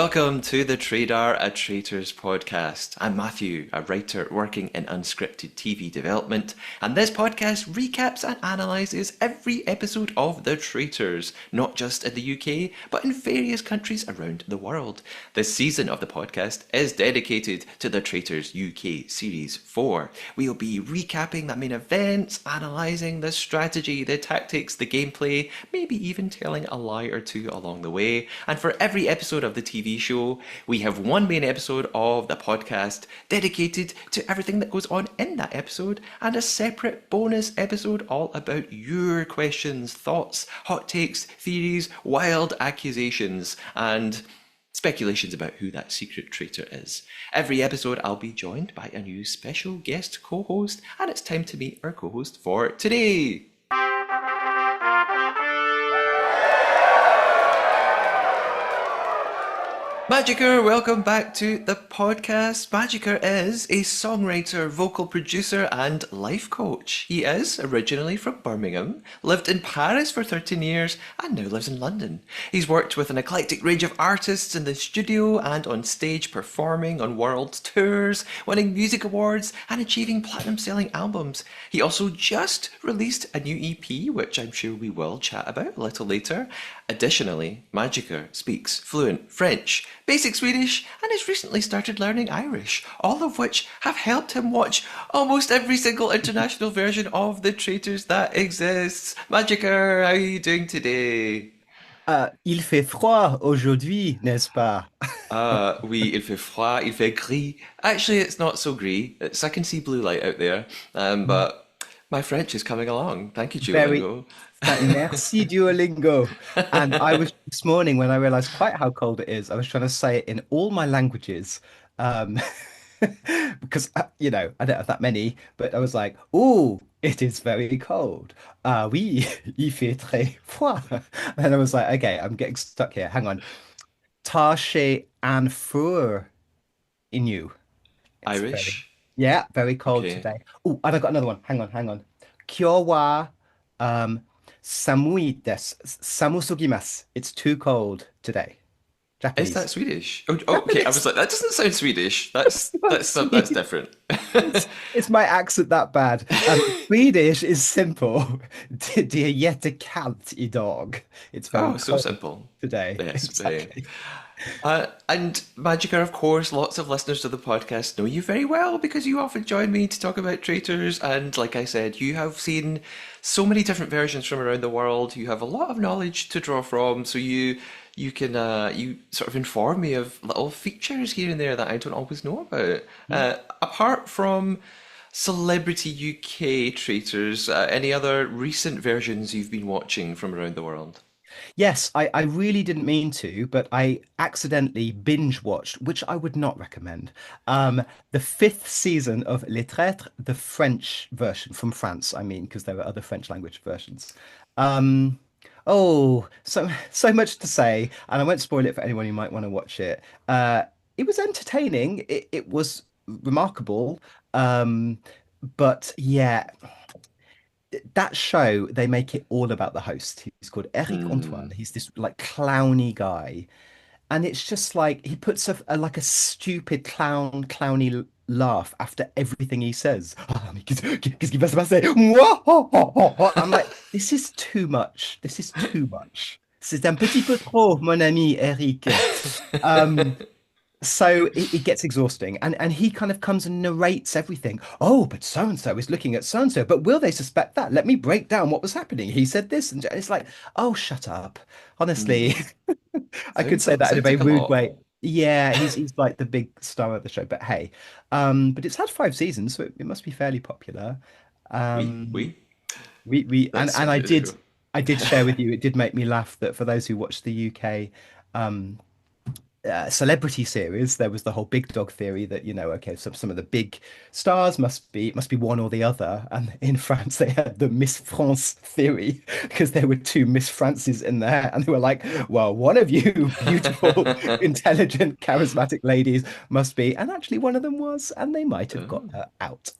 Welcome to the Trader a Traitors podcast. I'm Matthew, a writer working in unscripted TV development, and this podcast recaps and analyses every episode of The Traitors, not just in the UK, but in various countries around the world. This season of the podcast is dedicated to The Traitors UK Series 4. We'll be recapping the main events, analysing the strategy, the tactics, the gameplay, maybe even telling a lie or two along the way, and for every episode of the TV show, we have one main episode of the podcast dedicated to everything that goes on in that episode, and a separate bonus episode all about your questions, thoughts, hot takes, theories, wild accusations, and speculations about who that secret traitor is. Every episode I'll be joined by a new special guest co-host, and it's time to meet our co-host for today. MaJiKer, welcome back to the podcast. MaJiKer is a songwriter, vocal producer, and life coach. He is originally from Birmingham, lived in Paris for 13 years, and now lives in London. He's worked with an eclectic range of artists in the studio and on stage, performing on world tours, winning music awards, and achieving platinum-selling albums. He also just released a new EP, which I'm sure we will chat about a little later. Additionally, MaJiKer speaks fluent French, basic Swedish, and has recently started learning Irish, all of which have helped him watch almost every single international version of The Traitors that exists. MaJiKer, how are you doing today? Il fait froid aujourd'hui, n'est-ce pas? Oui, il fait froid, il fait gris. Actually, it's not so gris. I can see blue light out there, but my French is coming along. Thank you, Very, Duolingo. merci Duolingo. And I was this morning when I realized quite how cold it is, I was trying to say it in all my languages. Um, because, I don't have that many, but I was like, oh, it is very cold. Oui, il fait très froid. And I was like, okay, I'm getting stuck here. Hang on. Tache and fur in you. It's very, Irish? yeah, very cold Okay. today. Oh, and I got another one. Hang on. Kyowa samui desu. Samusugimasu. It's too cold today. Is Japanese. that Swedish? Oh, okay. I was Japanese. like, that doesn't sound Swedish. That's Not that's Swedish. different. It's my accent that bad. Swedish is simple. Det är jättekallt idag. It's very Oh, so cold simple. today. Yes, very. Exactly. And MaJiKer, of course, lots of listeners to the podcast know you very well because you often join me to talk about traitors. And like I said, you have seen so many different versions from around the world. You have a lot of knowledge to draw from, so you can you sort of inform me of little features here and there that I don't always know about. Apart from Celebrity UK traitors, any other recent versions you've been watching from around the world? Yes, I really didn't mean to, but I accidentally binge watched, which I would not recommend. The fifth season of Les Traîtres, the French version from France, I mean, because there are other French language versions. Um, so much to say, and I won't spoil it for anyone who might want to watch it. It was entertaining. It was remarkable. Um, but yeah, that show, they make it all about the host. He's called Eric Antoine. Hmm. He's this like clowny guy. And it's just like he puts like a stupid clowny laugh after everything he says. Qu'est-ce qu'il va se passer? I'm like, this is too much. This is too much. C'est un petit peu trop, mon ami Eric. Um, so it gets exhausting, and he kind of comes and narrates everything. Oh, but so and so is looking at so and so, but will they suspect that? Let me break down what was happening. He said this, and it's like, oh, shut up. Honestly, Hmm. I could say that in a Sounds very like a rude lot. way. Yeah, he's like the big star of the show. But hey, but it's had five seasons, so it must be fairly popular. Oui, Um, oui. we That's and I did share with you. It did make me laugh that for those who watch the UK. Um, Celebrity series, there was the whole big dog theory that, okay, some of the big stars must be one or the other. And in France, they had the Miss France theory because there were two Miss Frances in there, and they were like, well, one of you beautiful, intelligent, charismatic ladies must be, and actually one of them was, and they might have got Oh. her out.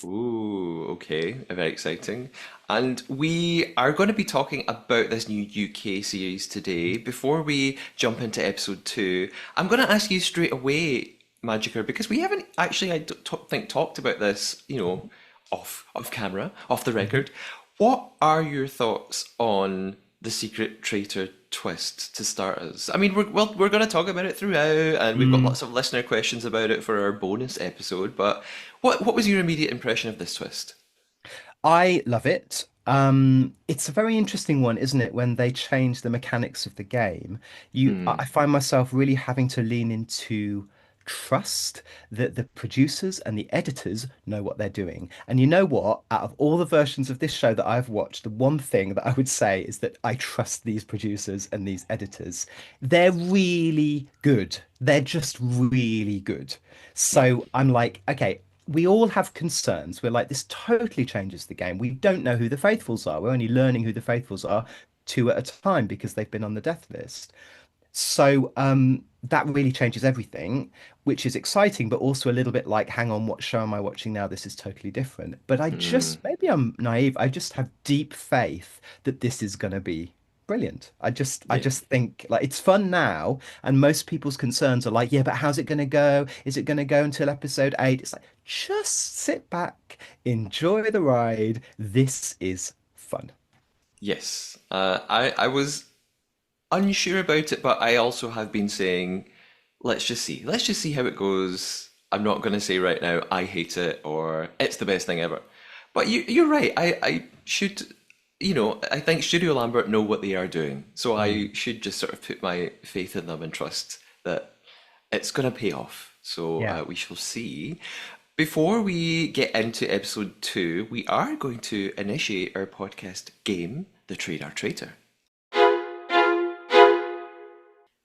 Ooh, okay, very exciting. And we are going to be talking about this new UK series today. Before we jump into episode two, I'm going to ask you straight away, MaJiKer, because we haven't actually, think, talked about this, off camera, off the Mhm. record. What are your thoughts on the secret traitor twist to start us? I mean, we're going to talk about it throughout, and we've got Mm. lots of listener questions about it for our bonus episode. But what was your immediate impression of this twist? I love it. It's a very interesting one, isn't it? When they change the mechanics of the game, I find myself really having to lean into trust that the producers and the editors know what they're doing. And you know what? Out of all the versions of this show that I've watched, the one thing that I would say is that I trust these producers and these editors. They're really good. They're just really good. Yeah. So I'm like, okay, we all have concerns. We're like, this totally changes the game. We don't know who the faithfuls are. We're only learning who the faithfuls are two at a time because they've been on the death list. So that really changes everything, which is exciting, but also a little bit like, hang on, what show am I watching now? This is totally different. But maybe I'm naive. I just have deep faith that this is going to be brilliant. I Yeah. just think like it's fun now, and most people's concerns are like, yeah, but how's it going to go? Is it going to go until episode 8? It's like, just sit back, enjoy the ride. This is fun. Yes. I was unsure about it, but I also have been saying, let's just see. Let's just see how it goes. I'm not going to say right now, I hate it or it's the best thing ever. But you're right. I should, I think Studio Lambert know what they are doing. So Mm. I should just sort of put my faith in them and trust that it's going to pay off. So Yeah. we shall see. Before we get into episode two, we are going to initiate our podcast game, The Trade Our Traitor.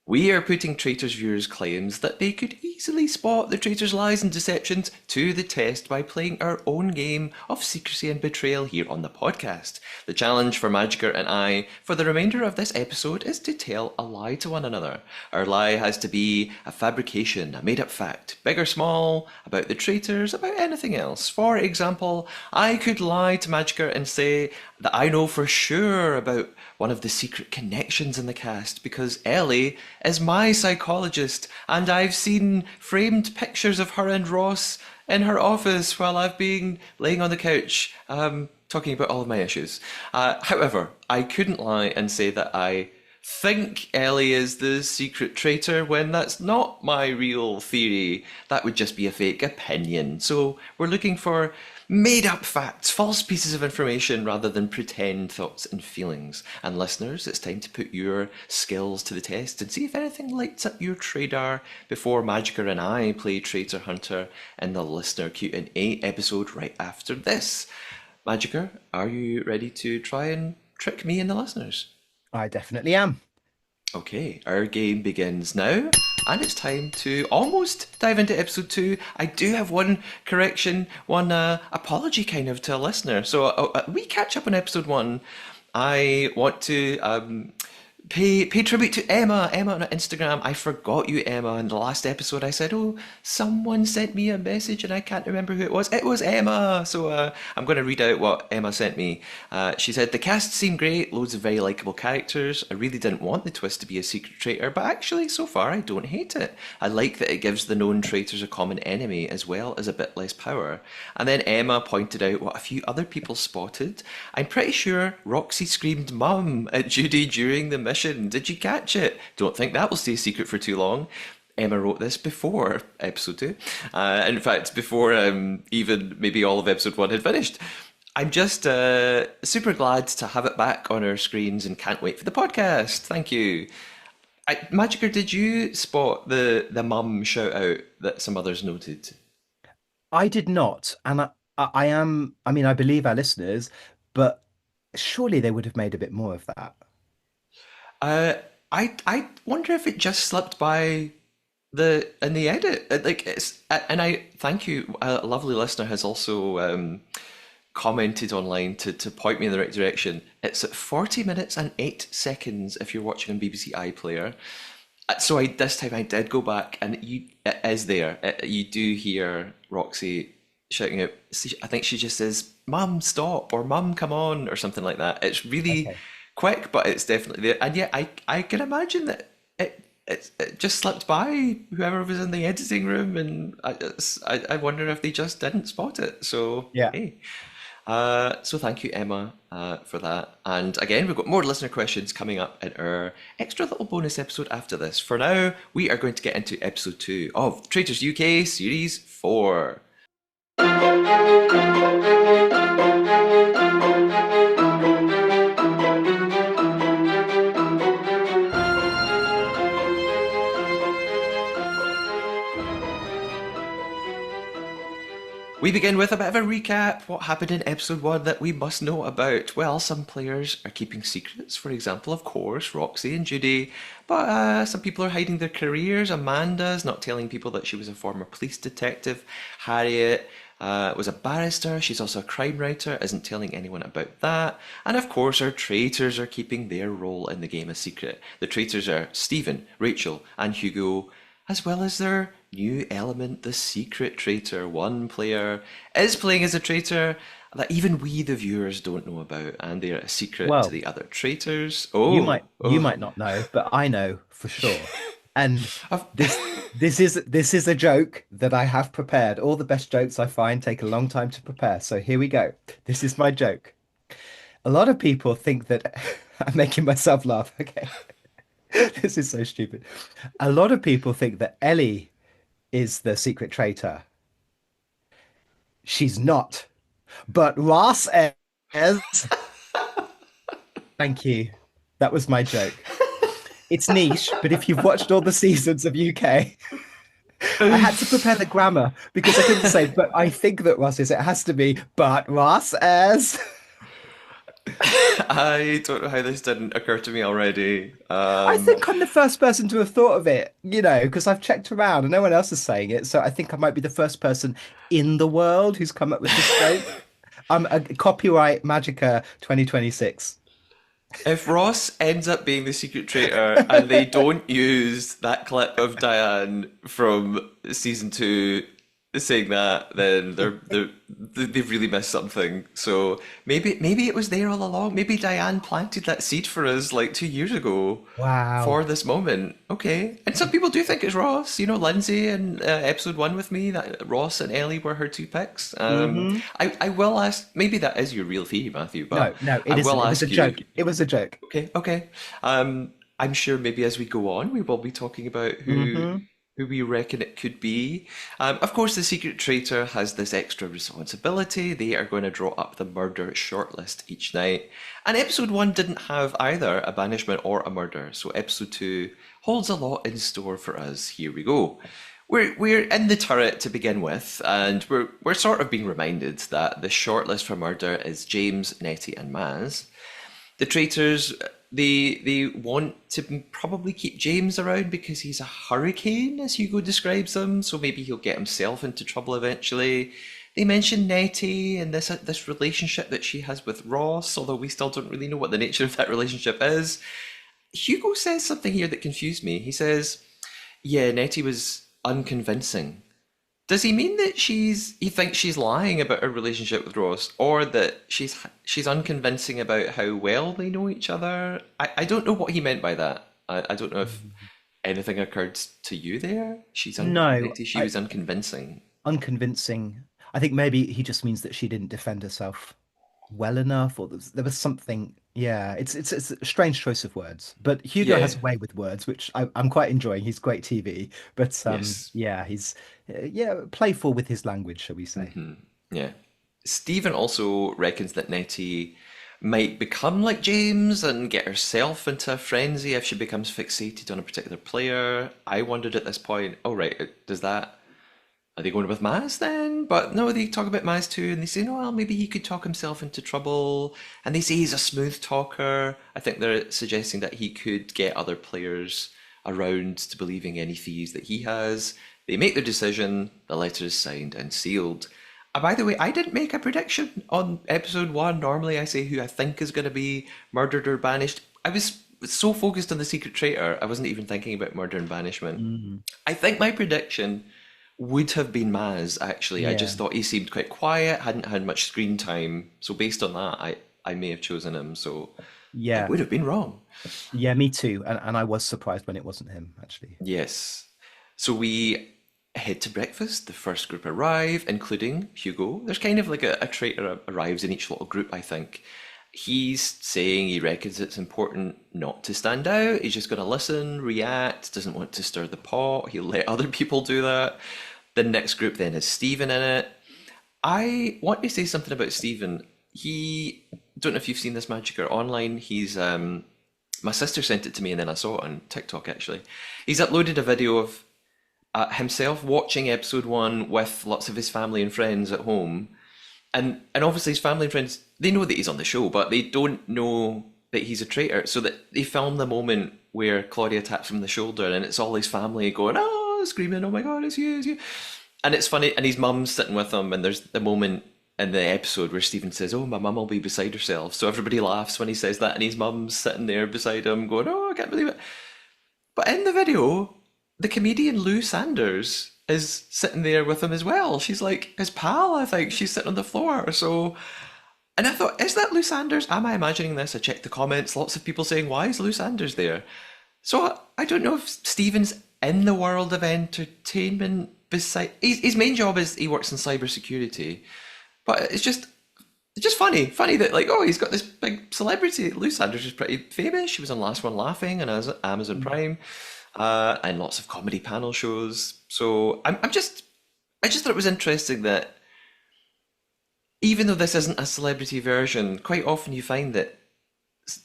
We are putting traitors' viewers' claims that they could easily spot the traitors' lies and deceptions to the test by playing our own game of secrecy and betrayal here on the podcast. The challenge for MaJiKer and I for the remainder of this episode is to tell a lie to one another. Our lie has to be a fabrication, a made up fact, big or small, about the traitors, about anything else. For example, I could lie to MaJiKer and say that I know for sure about one of the secret connections in the cast because Ellie is my psychologist and I've seen framed pictures of her and Ross in her office while I've been laying on the couch talking about all of my issues. However, I couldn't lie and say that I think Ellie is the secret traitor when that's not my real theory. That would just be a fake opinion. So we're looking for made up facts, false pieces of information rather than pretend thoughts and feelings. And listeners, it's time to put your skills to the test and see if anything lights up your radar before MaJiKer and I play Traitor Hunter in the listener Q&A episode right after this. MaJiKer, are you ready to try and trick me and the listeners? I definitely am. Okay, our game begins now, and it's time to almost dive into episode two. I do have one correction, one apology kind of to a listener. So we catch up on episode one. I want to pay tribute to Emma. Emma on Instagram. I forgot you, Emma. In the last episode, I said, "Oh, someone sent me a message, and I can't remember who it was. It was Emma." So I'm going to read out what Emma sent me. She said, "The cast seemed great. Loads of very likable characters. I really didn't want the twist to be a secret traitor, but actually, so far, I don't hate it. I like that it gives the known traitors a common enemy as well as a bit less power." And then Emma pointed out what a few other people spotted. I'm pretty sure Roxy screamed "Mum" at Judy during the mission. Did you catch it? Don't think that will stay secret for too long. Emma wrote this before episode two. In fact, before even maybe all of episode one had finished. I'm just super glad to have it back on our screens and can't wait for the podcast. Thank you. MaJiKer, did you spot the mum shout out that some others noted? I did not, and I am. I mean, I believe our listeners, but surely they would have made a bit more of that. Uh, I wonder if it just slipped by the in the edit. Like it's and I thank you. A lovely listener has also commented online to point me in the right direction. It's at 40 minutes and 8 seconds if you're watching on BBC iPlayer. So this time I did go back and it is there. You do hear Roxy shouting out. I think she just says, "Mum, stop!" or "Mum, come on!" or something like that. It's really Okay. quick, but it's definitely there. And yet, I can imagine that it just slipped by whoever was in the editing room, and I wonder if they just didn't spot it. So Yeah. hey, so thank you, Emma, for that. And again, we've got more listener questions coming up in our extra little bonus episode after this. For now, we are going to get into episode 2 of Traitors UK Series 4. We begin with a bit of a recap. What happened in episode 1 that we must know about? Well, some players are keeping secrets, for example, of course, Roxy and Judy. But some people are hiding their careers. Amanda's not telling people that she was a former police detective. Harriet was a barrister. She's also a crime writer, isn't telling anyone about that. And of course, our traitors are keeping their role in the game a secret. The traitors are Stephen, Rachel, and Hugo, as well as their new element, the secret traitor. One player is playing as a traitor that even we, the viewers, don't know about, and they're a secret to Well, the other traitors. you might not know, but I know for sure. And I've- this is a joke that I have prepared. All the best jokes I find take a long time to prepare. So here we go. This is my joke. A lot of people think that I'm making myself laugh. Okay. This is so stupid. A lot of people think that Ellie is the secret traitor. She's not. But Ross is. Thank you. That was my joke. It's niche, but if you've watched all the seasons of UK, I had to prepare the grammar because I couldn't say, but I think that Ross is. It has to be, but Ross is. I don't know how this didn't occur to me already. I think I'm the first person to have thought of it, because I've checked around and no one else is saying it. So I think I might be the first person in the world who's come up with this joke. I'm a copyright MaJiKer 2026. If Ross ends up being the secret traitor and they don't use that clip of Diane from season 2 saying that, then they've really missed something. So maybe it was there all along. Maybe Diane planted that seed for us like 2 years ago for Wow. this moment. Okay, and some people do think it's Ross. You know, Lindsay in episode 1 with me, that Ross and Ellie were her two picks. Hmm. I will ask. Maybe that is your real theory, Matthew, but No, no, I it isn't. will It was a ask you. joke. It was a joke. Okay, okay. I'm sure maybe as we go on, we will be talking about Hmm. who we reckon it could be. Of course, the secret traitor has this extra responsibility. They are going to draw up the murder shortlist each night. And episode 1 didn't have either a banishment or a murder, so episode 2 holds a lot in store for us. Here we go. We're in the turret to begin with, and we're sort of being reminded that the shortlist for murder is James, Nettie, and Maz. The traitors, they want to probably keep James around because he's a hurricane, as Hugo describes him. So maybe he'll get himself into trouble eventually. They mention Nettie and this relationship that she has with Ross, although we still don't really know what the nature of that relationship is. Hugo says something here that confused me. He says, "Yeah, Nettie was unconvincing." Does he mean that he thinks she's lying about her relationship with Ross, or that she's unconvincing about how well they know each other? I don't know what he meant by that. I don't know if anything occurred to you there. No, Nettie, she was unconvincing. unconvincing. I think maybe he just means that she didn't defend herself well enough, or there was something. Yeah, it's a strange choice of words, but Hugo Yeah. has a way with words, which I'm quite enjoying. He's great TV, but Yes. yeah, he's yeah, playful with his language, shall we say? Yeah. Stephen also reckons that Nettie might become like James and get herself into a frenzy if she becomes fixated on a particular player. I wondered at this point, oh right, does that are they going with Maz then? But no, they talk about Maz too, and they say, no, well, maybe he could talk himself into trouble. And they say he's a smooth talker. I think they're suggesting that he could get other players around to believing any thieves that he has. They make their decision, the letter is signed and sealed. By the way, I didn't make a prediction on episode 1. Normally I say who I think is going to be murdered or banished. I was so focused on the secret traitor, I wasn't even thinking about murder and banishment. Mm. I think my prediction would have been Maz, actually. I just Yeah. thought he seemed quite quiet, hadn't had much screen time. So based on that, I may have chosen him. So I Yeah. would have been wrong. Yeah, me too. And I was surprised when it wasn't him, actually. Yes. So we head to breakfast. The first group arrive, including Hugo. There's kind of like a traitor arrives in each little group, I think. He's saying he reckons it's important not to stand out. He's just going to listen, react, doesn't want to stir the pot. He'll let other people do that. The next group then has Stephen in it. I want to say something about Stephen. He, don't know if you've seen this MaJiKer online. My sister sent it to me and then I saw it on TikTok actually. He's uploaded a video of himself watching episode one with lots of his family and friends at home. And obviously his family and friends, they know that he's on the show, but they don't know that he's a traitor. So that they film the moment where Claudia taps him on the shoulder and it's all his family going, oh, screaming, oh my God, it's you. And it's funny, and his mum's sitting with him, and there's the moment in the episode where Stephen says, "Oh, my mum will be beside herself." So everybody laughs when he says that, and his mum's sitting there beside him, going, "Oh, I can't believe it." But in the video, the comedian Lou Sanders is sitting there with him as well. She's like his pal, I think. She's sitting on the floor. So, and I thought, is that Lou Sanders? Am I imagining this? I checked the comments. Lots of people saying, "Why is Lou Sanders there?" So I don't know if Stephen's in the world of entertainment. Beside his main job is he works in cybersecurity, but it's just funny that like, oh, he's got this big celebrity. Lou Sanders is pretty famous. She was on Last One Laughing and as Amazon Prime, and lots of comedy panel shows. So I just thought it was interesting that even though this isn't a celebrity version, quite often you find that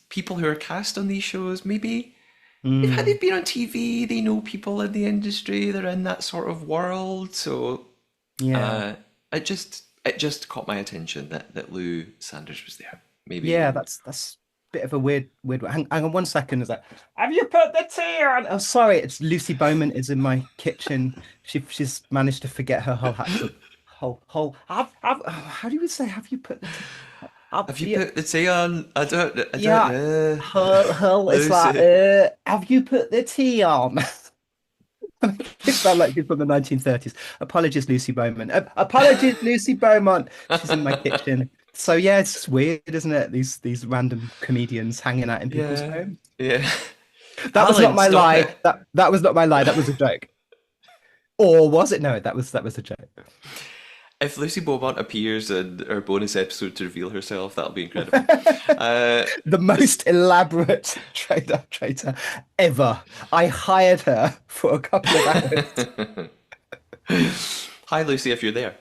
people who are cast on these shows maybe Mm, they've been on TV, they know people in the industry, they're in that sort of world. So yeah. uh, it just caught my attention that Lou Sanders was there. Yeah, Maybe that's a bit of a weird one. Hang on 1 second. Is that have you put the tea on? Oh, sorry, it's Lucy Bowman is in my kitchen. She's managed to forget her whole hat trick. Whole have how do you say have you put the tea? have you Yeah, put the tea on? I don't yeah. know. Her it's like Lucy. have you put the tea on? It sound like she's from the 1930s. Apologies, Lucy Bowman. Apologies, Lucy Beaumont. She's in my kitchen. So yeah, it's just weird, isn't it? These random comedians hanging out in people's Yeah, homes. yeah. That was not Alan, my stop lie. it. That was not my lie. That was a joke. Or was it? No, that was a joke. If Lucy Beaumont appears in her bonus episode to reveal herself, that'll be incredible. Uh, The most elaborate traitor ever. I hired her for a couple of hours. Hi, Lucy, if you're there.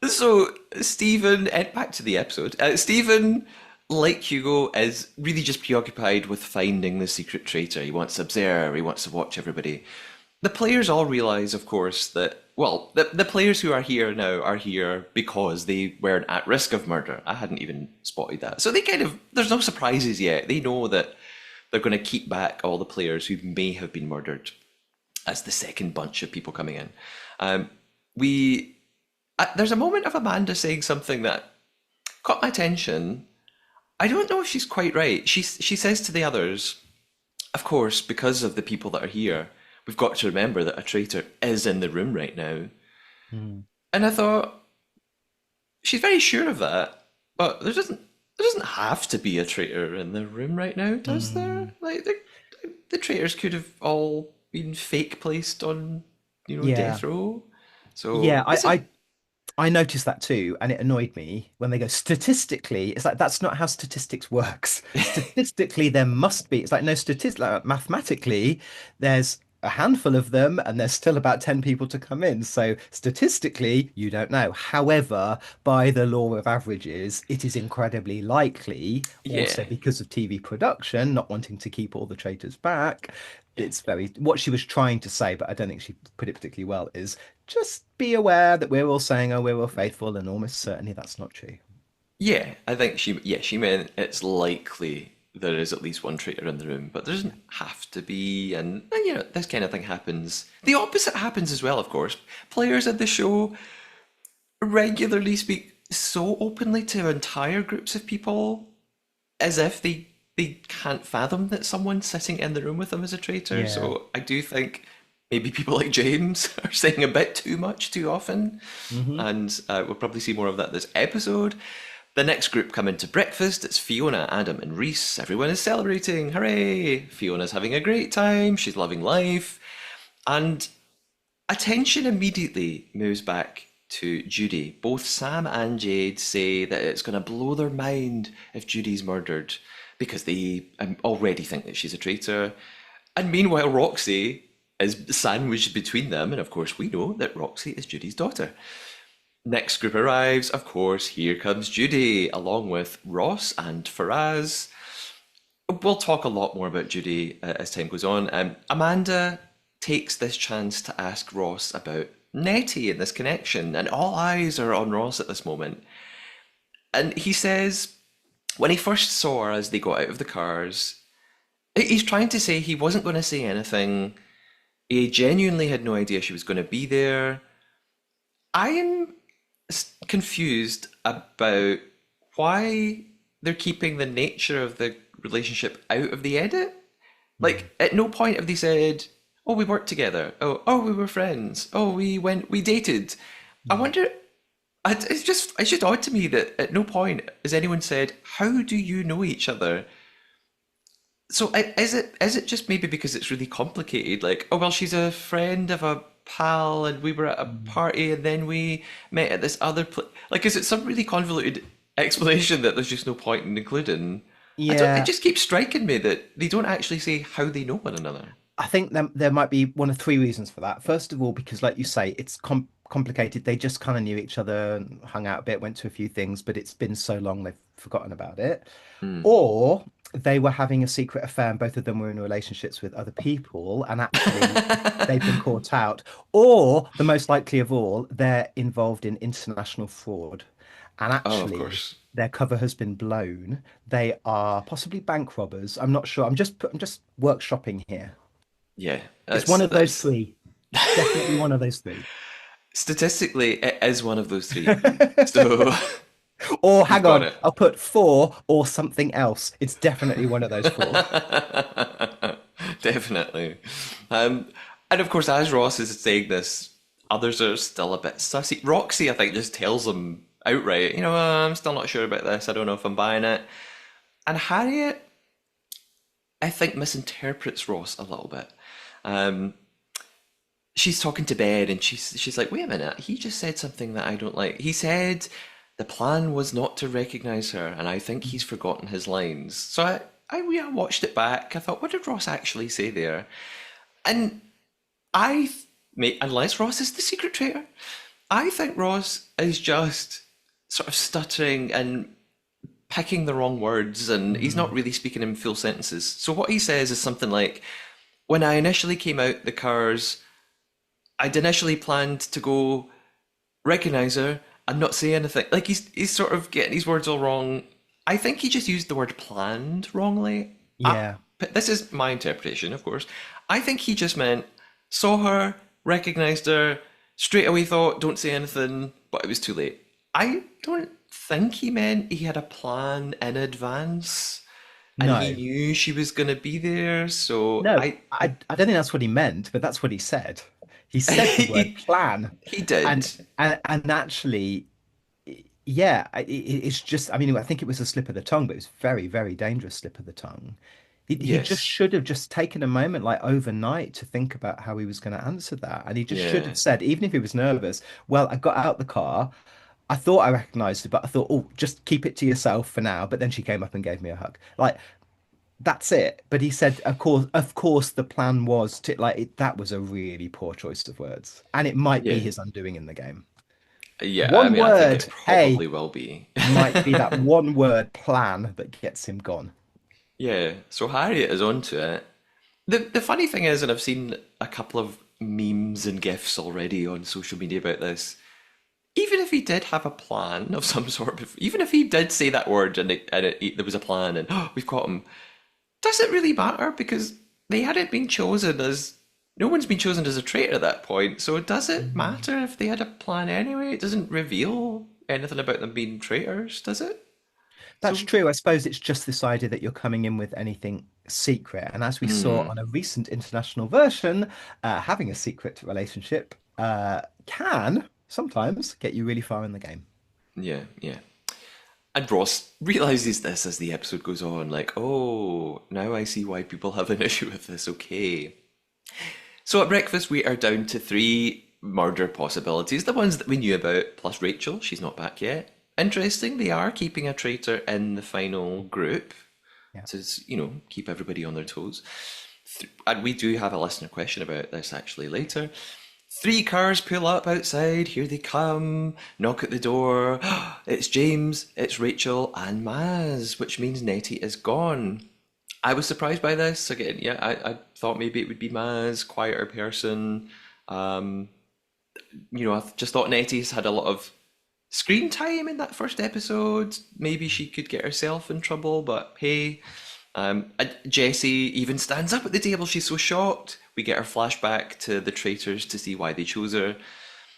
So, Stephen, back to the episode. Stephen, like Hugo, is really just preoccupied with finding the secret traitor. He wants to observe, he wants to watch everybody. The players all realise, of course, that, well, the players who are here now are here because they weren't at risk of murder. I hadn't even spotted that. So they kind of, there's no surprises yet. They know that they're going to keep back all the players who may have been murdered as the second bunch of people coming in. Um, we there's a moment of Amanda saying something that caught my attention. I don't know if she's quite right. She says to the others, "Of course, because of the people that are here, we've got to remember that a traitor is in the room right now." Hmm. And I thought she's very sure of that, but there doesn't have to be a traitor in the room right now, does Hmm. there? Like the traitors could have all been fake placed on, Yeah. death row. Yeah, So I, is it? I I noticed that too, and it annoyed me when they go statistically. It's like that's not how statistics works. Statistically, there must be. It's like no statistic. Like, mathematically, there's a handful of them, and there's still about 10 people to come in. So statistically, you don't know. However, by the law of averages, it is incredibly likely. Yeah, Also, because of TV production, not wanting to keep all the traitors back, it's very what she was trying to say, but I don't think she put it particularly well. Is just be aware that we're all saying, oh, we're all faithful, and almost certainly that's not true. yeah. I think she meant it's likely there is at least one traitor in the room, but there doesn't have to be. And this kind of thing happens. The opposite happens as well, of course. Players in the show regularly speak so openly to entire groups of people as if they can't fathom that someone sitting in the room with them is a traitor. Yeah. So I do think maybe people like James are saying a bit too much too often. Hmm. And we'll probably see more of that this episode. The next group come into breakfast. It's Fiona, Adam, and Reese. Everyone is celebrating. Hooray! Fiona's having a great time. She's loving life. And attention immediately moves back to Judy. Both Sam and Jade say that it's going to blow their mind if Judy's murdered because they already think that she's a traitor. And meanwhile, Roxy is sandwiched between them. And of course, we know that Roxy is Judy's daughter. Next group arrives. Of course, here comes Judy, along with Ross and Faraz. We'll talk a lot more about Judy as time goes on. Amanda takes this chance to ask Ross about Nettie and this connection, and all eyes are on Ross at this moment. And he says, when he first saw her as they got out of the cars, he's trying to say he wasn't going to say anything. He genuinely had no idea she was going to be there. I'm confused about why they're keeping the nature of the relationship out of the edit. Like, at no point have they said, "Oh, we worked together. Oh, we were friends. Oh, we dated." I Yeah. wonder. It's just odd to me that at no point has anyone said, "How do you know each other?" So is it just maybe because it's really complicated? Like, oh well, she's a friend of a pal, and we were at a party, and then we met at this other place. Like, is it some really convoluted explanation that there's just no point in including? I don't. It Yeah, just keeps striking me that they don't actually say how they know one another. I think there might be one of three reasons for that. First of all, because like you say, it's complicated. They just kind of knew each other and hung out a bit, went to a few things, but it's been so long they've forgotten about it. Hmm. Or they were having a secret affair and both of them were in relationships with other people and actually they've been caught out. Or the most likely of all, they're involved in international fraud and Oh, of actually course. their cover has been blown. They are possibly bank robbers. I'm not sure. I'm just workshopping here. Yeah, It's one of those that's three. It's definitely one of those three. statistically it is one of those three. So Or you've hang got on, it. I'll put four or something else. It's definitely one of those four. Definitely. Um, and of course, as Ross is saying this, others are still a bit sussy. Roxy, I think, just tells him outright, I'm still not sure about this. I don't know if I'm buying it. And Harriet, I think, misinterprets Ross a little bit. Um, she's talking to Ben and she's like, wait a minute, he just said something that I don't like. He said the plan was not to recognize her, and I think he's forgotten his lines. So I watched it back. I thought, what did Ross actually say there? And unless Ross is the secret traitor, I think Ross is just sort of stuttering and picking the wrong words, and he's not Mm. really speaking in full sentences. So what he says is something like, when I initially came out the cars, I'd initially planned to go recognize her and not say anything. Like he's sort of getting his words all wrong. I think he just used the word planned wrongly. Yeah. But this is my interpretation, of course. I think he just meant saw her, recognized her, straight away thought, don't say anything, but it was too late. I don't think he meant he had a plan in advance and he No. knew she was going to be there. So No, I don't think that's what he meant, but that's what he said. He said the word he, plan. he did. And actually, yeah, it's just, I mean, I think it was a slip of the tongue, but it was very, very dangerous slip of the tongue. He just Yes. should have just taken a moment, like overnight, to think about how he was going to answer that. And he just should Yeah. have said, even if he was nervous, well, I got out the car. I thought I recognized her, but I thought, oh, just keep it to yourself for now. But then she came up and gave me a hug. Like, that's it. But he said, of course, the plan was to that was a really poor choice of words. And it might be Yeah. his undoing in the game. Yeah, I One mean, I think word, it probably hey, will be. might be that one word plan that gets him gone. Yeah, so Harriet is onto it. The funny thing is, and I've seen a couple of memes and GIFs already on social media about this, even if he did have a plan of some sort, even if he did say that word and, there was a plan and oh, we've caught him, does it really matter? Because they hadn't been chosen as, no one's been chosen as a traitor at that point, so does it Mhm. matter if they had a plan anyway? It doesn't reveal anything about them being traitors, does it? That's So true. I suppose it's just this idea that you're coming in with anything secret. And as we saw Hmm. on a recent international version, having a secret relationship can sometimes get you really far in the game. Yeah, yeah. And Ross realizes this as the episode goes on, like, oh, now I see why people have an issue with this. Okay. So at breakfast, we are down to three murder possibilities, the ones that we knew about, plus Rachel. She's not back yet. Interesting, they are keeping a traitor in the final group Yeah. to, keep everybody on their toes. And we do have a listener question about this actually later. Three cars pull up outside. Here they come. Knock at the door. It's James, it's Rachel, and Maz, which means Nettie is gone. I was surprised by this. Again, yeah, I thought maybe it would be Maz, quieter person. Um, I just thought Nettie's had a lot of screen time in that first episode. Maybe she could get herself in trouble, but hey. Jessie even stands up at the table. She's so shocked. We get her flashback to the traitors to see why they chose her.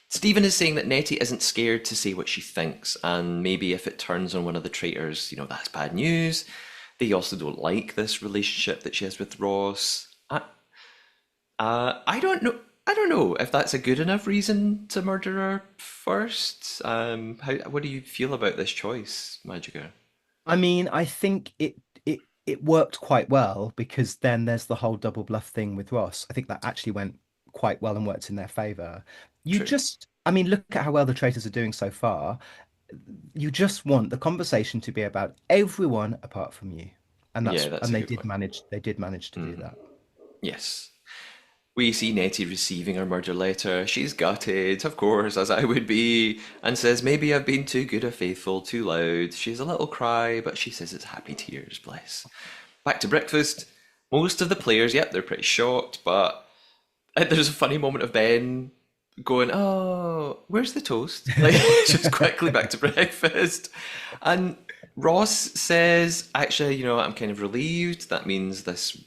Stephen is saying that Nettie isn't scared to say what she thinks, and maybe if it turns on one of the traitors, that's bad news. They also don't like this relationship that she has with Ross. I don't know. I don't know if that's a good enough reason to murder her first. What do you feel about this choice, MaJiKer? I mean, I think it worked quite well because then there's the whole double bluff thing with Ross. I think that actually went quite well and worked in their favor. True. I mean, look at how well the traitors are doing so far. You just want the conversation to be about everyone apart from you. Yeah, that's a They good point. did manage to do that. Yes. We see Nettie receiving her murder letter. She's gutted, of course, as I would be, and says, maybe I've been too good a faithful, too loud. She has a little cry, but she says it's happy tears, bless. Back to breakfast. Most of the players, yep, they're pretty shocked, but there's a funny moment of Ben going, oh, where's the toast? Like, just quickly back to breakfast. And Ross says, actually, I'm kind of relieved. That means this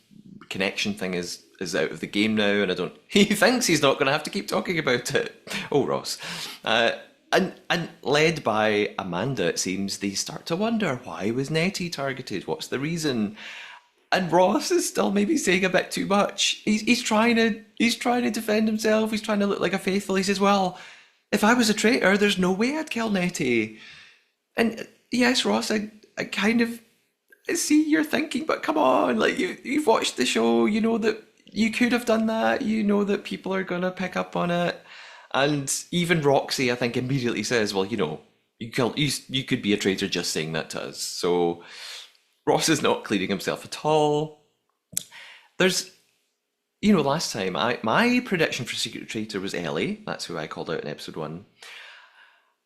connection thing is out of the game now, and I don't. He thinks he's not going to have to keep talking about it. Oh, Ross. And led by Amanda, it seems they start to wonder why was Nettie targeted? What's the reason? And Ross is still maybe saying a bit too much. He's trying to defend himself. He's trying to look like a faithful. He says, "Well, if I was a traitor, there's no way I'd kill Nettie." And yes, Ross, I kind of see your thinking, but come on, like you've watched the show, you know that you could have done that. You know that people are gonna pick up on it. And even Roxy, I think, immediately says, "Well, you could be a traitor just saying that to us." So Ross is not cleaning himself at all. There's, last time my prediction for Secret Traitor was Ellie. That's who I called out in episode one.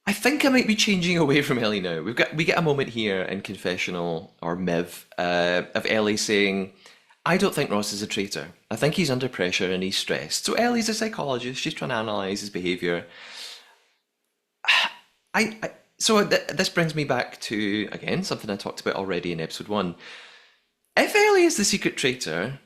I think I might be changing away from Ellie now. We get a moment here in confessional or Miv of Ellie saying, "I don't think Ross is a traitor. I think he's under pressure and he's stressed." So Ellie's a psychologist. She's trying to analyze his behavior. This brings me back to again something I talked about already in episode one. If Ellie is the secret traitor,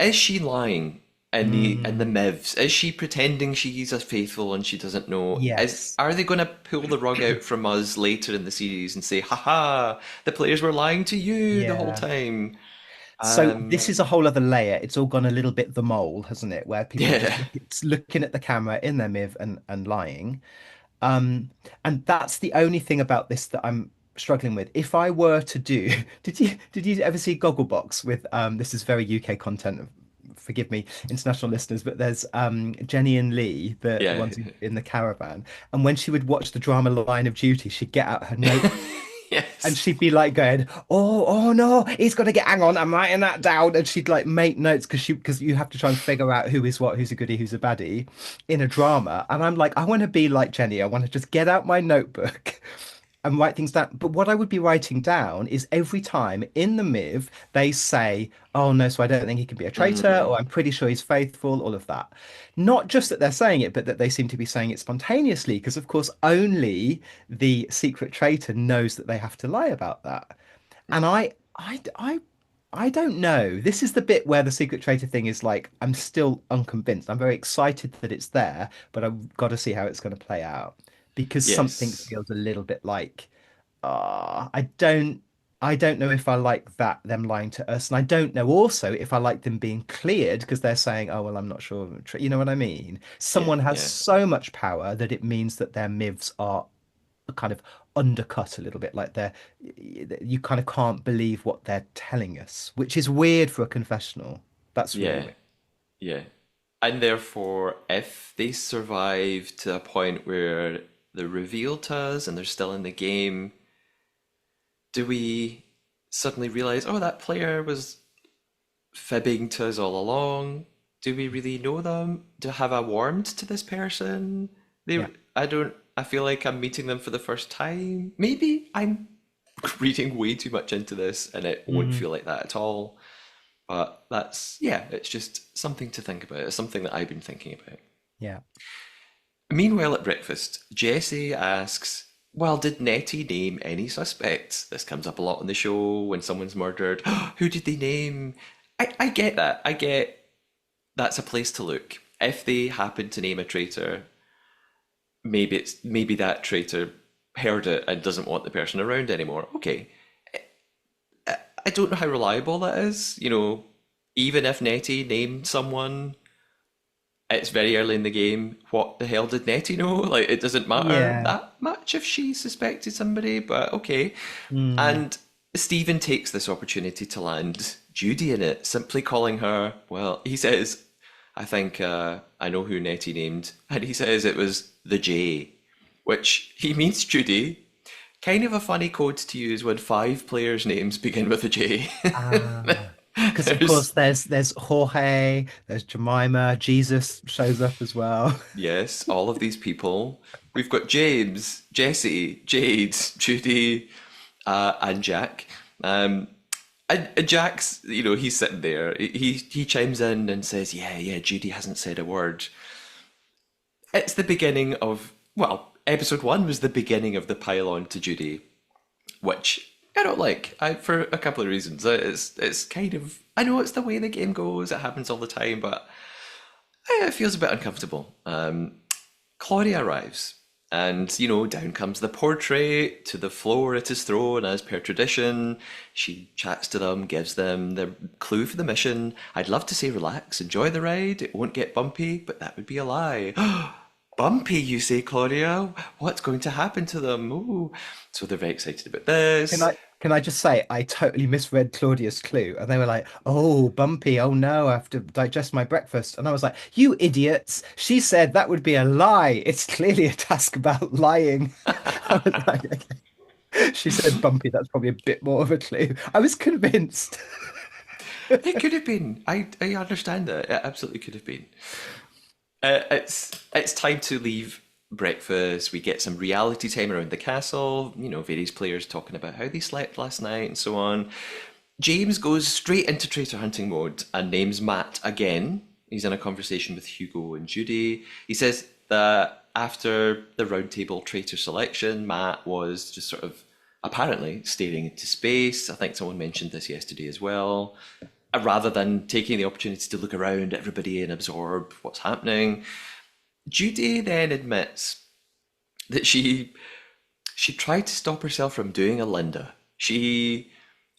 is she lying in the Mm, mivs? Is she pretending she's as faithful and she doesn't know? yes. Are they going to pull the rug out from us later in the series and say, "Haha, the players were lying to you the whole Yeah. time"? So this Um, is a whole other layer. It's all gone a little bit the mole, hasn't it? Where people are just yeah, looking at the camera in their miv and lying. Um, and that's the only thing about this that I'm struggling with. If I were to do, did you ever see Gogglebox with this is very UK content. Forgive me, international listeners, but there's Jenny and Lee, the yeah, ones in the caravan, and when she would watch the drama Line of Duty, she'd get out her note and yes, she'd be like going, oh no, he's gonna get, hang on, I'm writing that down. And she'd like make notes because you have to try and figure out who is what, who's a goodie, who's a baddie in a drama. And I'm like, I want to be like Jenny. I want to just get out my notebook and write things down. But what I would be writing down is every time in the MIV they say, "Oh no, so I don't think he can be a traitor," or "I'm pretty sure he's faithful," all of that. Not just that they're saying it, but that they seem to be saying it spontaneously, because of course only the secret traitor knows that they have to lie about that. And I don't know. This is the bit where the secret traitor thing is like, I'm still unconvinced. I'm very excited that it's there, but I've got to see how it's going to play out because something yes. feels a little bit like, I don't. I don't know if I like that, them lying to us. And I don't know also if I like them being cleared because they're saying, oh, well, I'm not sure. You know what I mean? Yeah, Someone has yeah, so much power that it means that their myths are kind of undercut a little bit. Like you kind of can't believe what they're telling us, which is weird for a confessional. That's really yeah, weird. yeah. And therefore, if they survive to a point where they're revealed to us and they're still in the game, do we suddenly realize, oh, that player was fibbing to us all along? Do we really know them? Do have I warmed to this person? They, Yeah. I don't. I feel like I'm meeting them for the first time. Maybe I'm reading way too much into this, and it won't Mm, feel like that at all. But that's yeah, it's just something to think about. It's something that I've been thinking about. yeah. Meanwhile, at breakfast, Jesse asks, well, did Nettie name any suspects? This comes up a lot on the show when someone's murdered. Who did they name? I get that. I get that's a place to look. If they happen to name a traitor, maybe that traitor heard it and doesn't want the person around anymore. Okay. I don't know how reliable that is. Even if Nettie named someone, it's very early in the game. What the hell did Nettie know? Like, it doesn't matter Yeah. that much if she suspected somebody, but okay. Mm. And Stephen takes this opportunity to land Judy in it, simply calling her, well, he says, I think I know who Nettie named, and he says it was the J, which he means Judy. Kind of a funny code to use when five players' names begin with a J. Ah. Because of There's course there's Jorge, there's Jemima, Jesus shows up as well. Yes, all of these people. We've got James, Jesse, Jade, Judy, and Jack. Um, and Jack's, he's sitting there. He chimes in and says, "Yeah, yeah, Judy hasn't said a word." It's the beginning of episode one was the beginning of the pile-on to Judy, which I don't like. For a couple of reasons. It's kind of I know it's the way the game goes. It happens all the time, but it feels a bit uncomfortable. Claudia arrives, and down comes the portrait to the floor. It is thrown as per tradition. She chats to them, gives them the clue for the mission. I'd love to say relax, enjoy the ride. It won't get bumpy, but that would be a lie. Bumpy, you say, Claudia? What's going to happen to them? Ooh. So they're very excited about Can this. I just say I totally misread Claudia's clue and they were like, "Oh, bumpy. Oh no, I have to digest my breakfast." And I was like, "You idiots. She said that would be a lie. It's clearly a task about lying." I was like, okay. She said bumpy. That's probably a bit more of a clue. I was convinced. It could have been. I understand that. It absolutely could have been. It's time to leave breakfast. We get some reality time around the castle. Various players talking about how they slept last night and so on. James goes straight into traitor hunting mode and names Matt again. He's in a conversation with Hugo and Judy. He says that after the roundtable traitor selection, Matt was just sort of apparently staring into space. I think someone mentioned this yesterday as well. Rather than taking the opportunity to look around everybody and absorb what's happening. Judy then admits that she tried to stop herself from doing a Linda.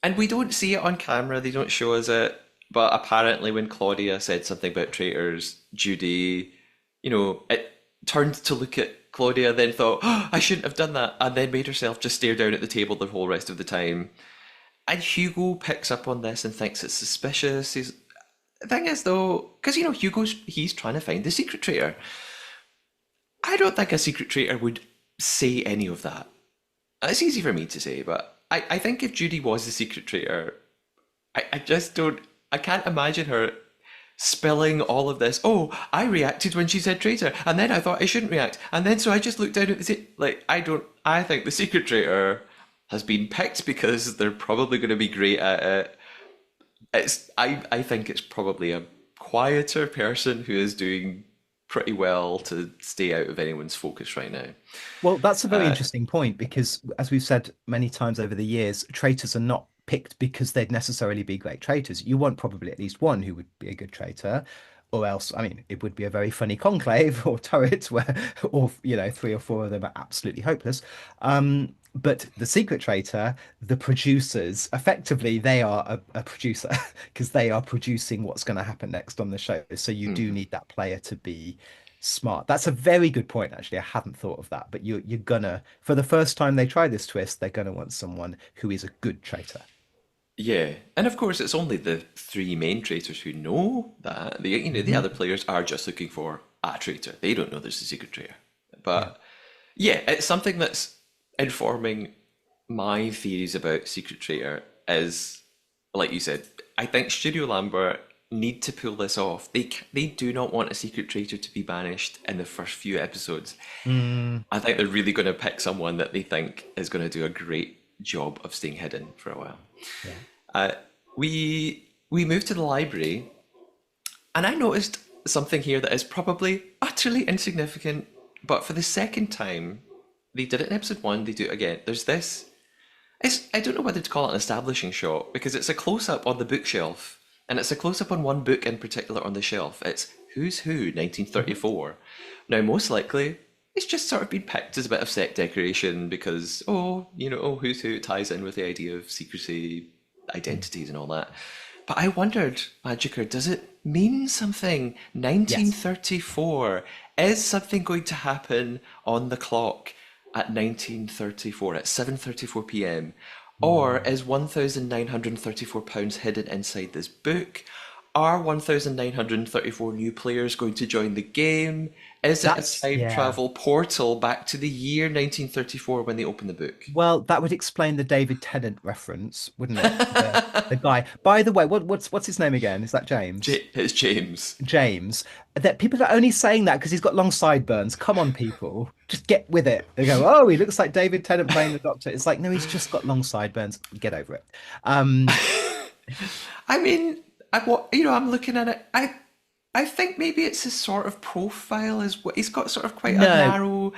And we don't see it on camera, they don't show us it, but apparently when Claudia said something about traitors, Judy, it turned to look at Claudia, then thought, oh, I shouldn't have done that, and then made herself just stare down at the table the whole rest of the time. And Hugo picks up on this and thinks it's suspicious. The thing is, though, because he's trying to find the secret traitor. I don't think a secret traitor would say any of that. It's easy for me to say, but I think if Judy was the secret traitor, I just don't. I can't imagine her spilling all of this. Oh, I reacted when she said traitor, and then I thought I shouldn't react, and then so I just looked down at the like. I don't. I think the secret traitor has been picked because they're probably going to be great at it. I think it's probably a quieter person who is doing pretty well to stay out of anyone's focus right now. Well, that's a very Uh, interesting point because, as we've said many times over the years, traitors are not picked because they'd necessarily be great traitors. You want probably at least one who would be a good traitor, or else, I mean, it would be a very funny conclave or turret where, or three or four of them are absolutely hopeless. But the secret traitor, the producers, effectively, they are a producer because they are producing what's going to happen next on the show. So you do Mhm. need that player to be smart. That's a very good point, actually. I hadn't thought of that. But you're gonna, for the first time they try this twist, they're gonna want someone who is a good traitor. Yeah, and of course it's only the three main traitors who know that. The Hmm. other players are just looking for a traitor. They don't know there's a secret traitor. Yeah. But yeah, it's something that's informing my theories about secret traitor is, like you said, I think Studio Lambert need to pull this off. They do not want a secret traitor to be banished in the first few episodes. Mm, I think they're really going to pick someone that they think is going to do a great job of staying hidden for a while. yeah. Uh, we moved to the library, and I noticed something here that is probably utterly insignificant, but for the second time, they did it in episode one, they do it again. There's this. I don't know whether to call it an establishing shot because it's a close up on the bookshelf, and it's a close up on one book in particular on the shelf. It's Who's Who, Mhm. 1934. Now, most likely, it's just sort of been picked as a bit of set decoration because, Who's Who ties in with the idea of secrecy, Mm. identities, and all that. But I wondered, MaJiKer, does it mean something? Yes. 1934. Is something going to happen on the clock at 1934 at 7:34 p.m.? Or Mm. is £1,934 hidden inside this book? Are 1,934 new players going to join the game? Is it a time Yeah. travel portal back to the year 1934 when they open the book? Well, that would explain the David Tennant reference, wouldn't it? The guy. By the way, what's his name again? Is that James? It's James. James. That people are only saying that because he's got long sideburns. Come on, people. Just get with it. They go, oh, he looks like David Tennant playing the Doctor. It's like, no, he's just got long sideburns. Get over it. Um, I mean, I'm looking at it. I think maybe it's his sort of profile is what he's got sort of quite a no, narrow.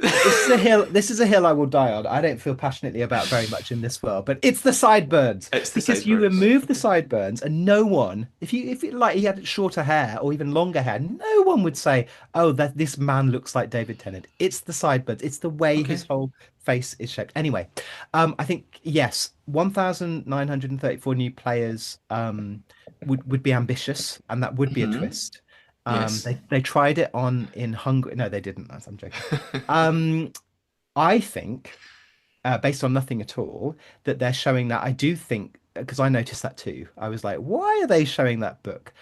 this is a hill. This is a hill I will die on. I don't feel passionately about very much in this world, but it's the sideburns It's the because you sideburns. remove the sideburns, and no one, if it like he had shorter hair or even longer hair, no one would say, "Oh, that this man looks like David Tennant." It's the sideburns. It's the way his Okay. whole face is shaped. Anyway, I think yes, 1,934 new players would be ambitious, and that would be a twist. Yes. They tried it on in Hungary. No, they didn't. I'm joking. Um, I think, based on nothing at all, that they're showing that. I do think because I noticed that too. I was like, why are they showing that book?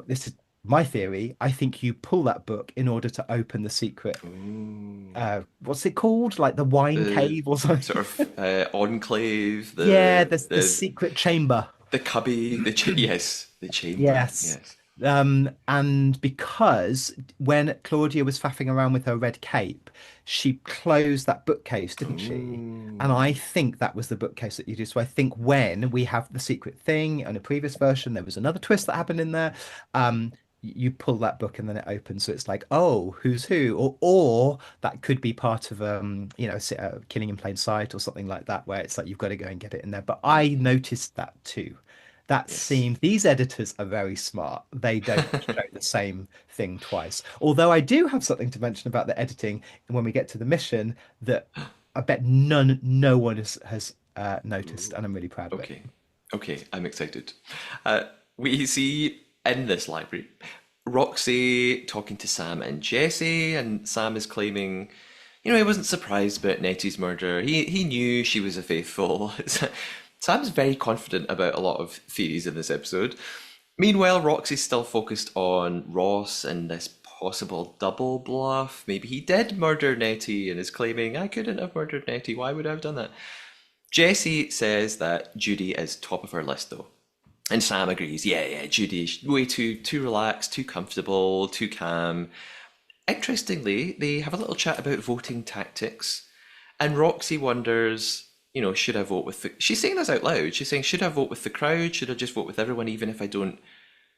This is my theory. I think you pull that book in order to open the secret. Ooh. What's it called? Like the wine The cave or something? sort of enclave, Yeah, the the the secret chamber. the cubby, yes, the chamber. Yes. Yes. And because when Claudia was faffing around with her red cape, she closed that bookcase, didn't she? And Ooh. I think that was the bookcase that you did. So I think when we have the secret thing in a previous version, there was another twist that happened in there. You pull that book and then it opens. So it's like, oh, who's who? Or that could be part of killing in plain sight or something like that, where it's like you've got to go and get it in there. But I noticed that too. That Yes. seems these editors are very smart. They don't show the same thing twice. Although I do have something to mention about the editing when we get to the mission that I bet no one has noticed, Ooh. and I'm really proud of it. Okay. Okay, I'm excited. Uh, we see in this library Roxy talking to Sam and Jesse, and Sam is claiming, he wasn't surprised about Nettie's murder. He knew she was a faithful. Sam's very confident about a lot of theories in this episode. Meanwhile, Roxy's still focused on Ross and this possible double bluff. Maybe he did murder Nettie and is claiming, I couldn't have murdered Nettie. Why would I have done that? Jesse says that Judy is top of her list though. And Sam agrees, yeah, Judy's way too relaxed, too comfortable, too calm. Interestingly, they have a little chat about voting tactics, and Roxy wonders, should I vote with the. She's saying this out loud. She's saying, should I vote with the crowd? Should I just vote with everyone, even if I don't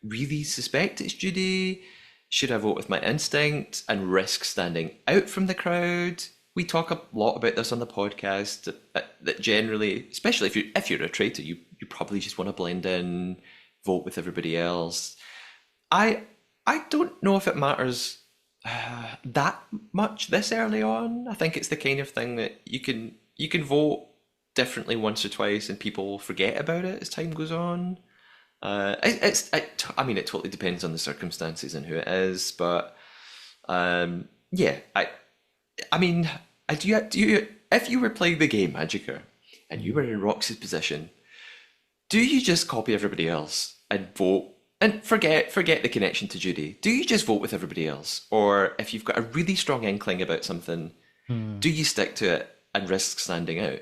really suspect it's Judy? Should I vote with my instinct and risk standing out from the crowd? We talk a lot about this on the podcast. That generally, especially if you're a traitor, you probably just want to blend in, vote with everybody else. I I don't know if it matters that much this early on. I think it's the kind of thing that you can. you can vote differently once or twice, and people will forget about it as time goes on. I mean, it totally depends on the circumstances and who it is, but yeah, I mean, if you were playing the game MaJiKer and you were in Rox's position, do you just copy everybody else and vote and forget the connection to Judy? Do you just vote with everybody else, or if you've got a really strong inkling about something, Hmm. do you stick to it and risk standing out?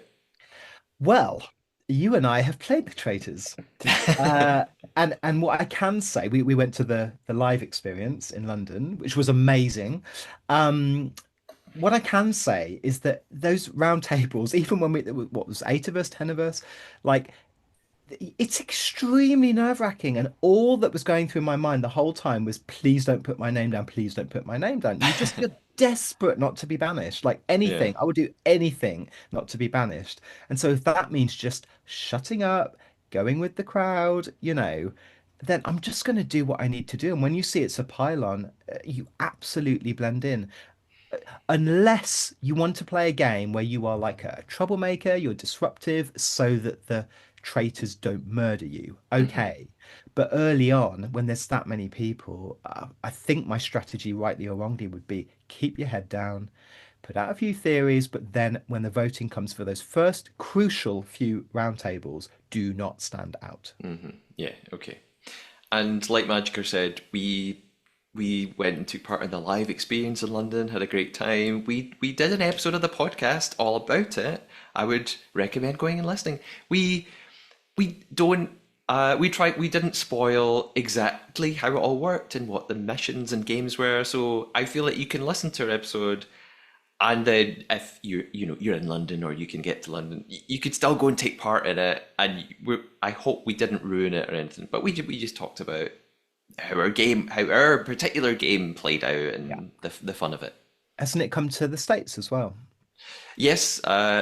Well, you and I have played the Traitors. Uh, and what I can say, we went to the live experience in London, which was amazing. Um, what I can say is that those round tables, even when what was 8 of us, 10 of us, like it's extremely nerve-wracking. And all that was going through my mind the whole time was, please don't put my name down. Please don't put my name down. You're desperate not to be banished. Like Yeah. anything, I would do anything not to be banished. And so if that means just shutting up, going with the crowd, then I'm just going to do what I need to do. And when you see it's a pylon, you absolutely blend in unless you want to play a game where you are like a troublemaker, you're disruptive, so that the traitors don't murder you. Okay. But early on, when there's that many people, I think my strategy, rightly or wrongly, would be keep your head down, put out a few theories, but then when the voting comes for those first crucial few roundtables, do not stand out. Yeah, okay. And like MaJiKer said, we went and took part in the live experience in London, had a great time. We did an episode of the podcast all about it. I would recommend going and listening. We don't we didn't spoil exactly how it all worked and what the missions and games were, so I feel like you can listen to our episode, and then if you're in London or you can get to London, you could still go and take part in it. And I hope we didn't ruin it or anything, but we just talked about how our particular game played out Yeah. and the fun of it. Hasn't it come to the States as well? Yes,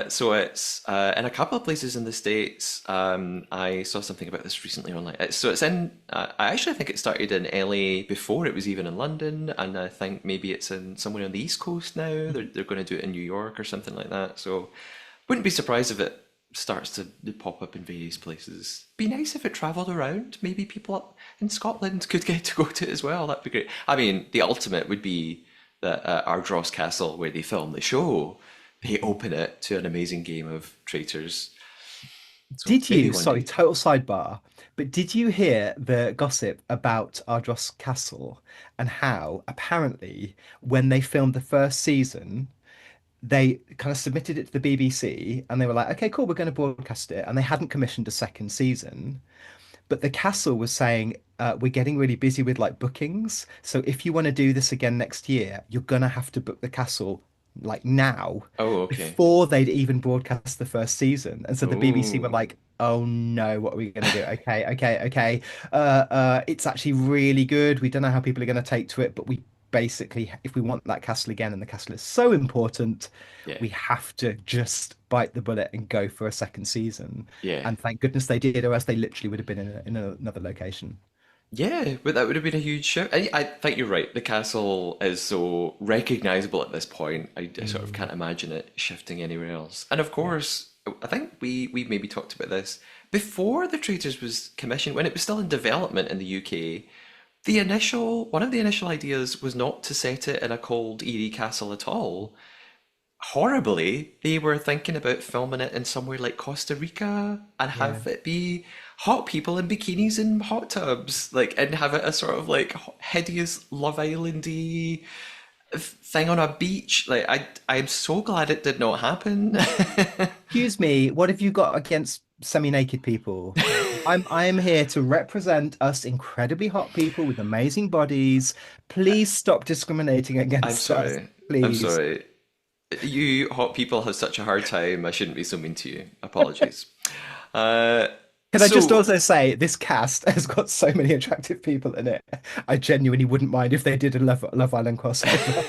so it's in a couple of places in the States. I saw something about this recently online. So it's in, I actually think it started in LA before it was even in London, and I think maybe it's in somewhere on the East Coast now. They're going to do it in New York or something like that. So wouldn't be surprised if it starts to pop up in various places. Be nice if it travelled around. Maybe people up in Scotland could get to go to it as well. That'd be great. I mean, the ultimate would be that Ardross Castle, where they film the show, they open it to an amazing game of Traitors. So Did maybe you, one sorry, day. total sidebar, but did you hear the gossip about Ardross Castle and how apparently when they filmed the first season, they kind of submitted it to the BBC and they were like, okay, cool, we're going to broadcast it. And they hadn't commissioned a second season. But the castle was saying, we're getting really busy with like bookings. So if you want to do this again next year, you're gonna have to book the castle like now, Oh, okay. before they'd even broadcast the first season. And so the BBC were Oh, like, oh no, what are we gonna do? Okay, okay, okay. It's actually really good. We don't know how people are gonna take to it, but we basically, if we want that castle again, and the castle is so important, yeah, we have to just bite the bullet and go for a second season. yeah. And thank goodness they did, or else they literally would have been in another location. Yeah, but that would have been a huge shift. I think you're right. The castle is so recognizable at this point. I sort of Mm, can't imagine it shifting anywhere else. And of yeah. course, I think we maybe talked about this before the Traitors was commissioned, when it was still in development in the UK. One of the initial ideas was not to set it in a cold, eerie castle at all. Horribly, they were thinking about filming it in somewhere like Costa Rica and Yeah. have it be hot people in bikinis in hot tubs, like, and have it a sort of like hideous Love Islandy thing on a beach. Like, I'm so glad it did not happen. Excuse me, what have you got against semi-naked people? I'm here to represent us incredibly hot people with amazing bodies. Please stop discriminating I'm against us, sorry. I'm please. sorry. You hot people have such a hard time. I shouldn't be so mean to you. Apologies. Uh, Can I just so also say this cast has got so many attractive people in it. I genuinely wouldn't mind if they did a Love Island crossover.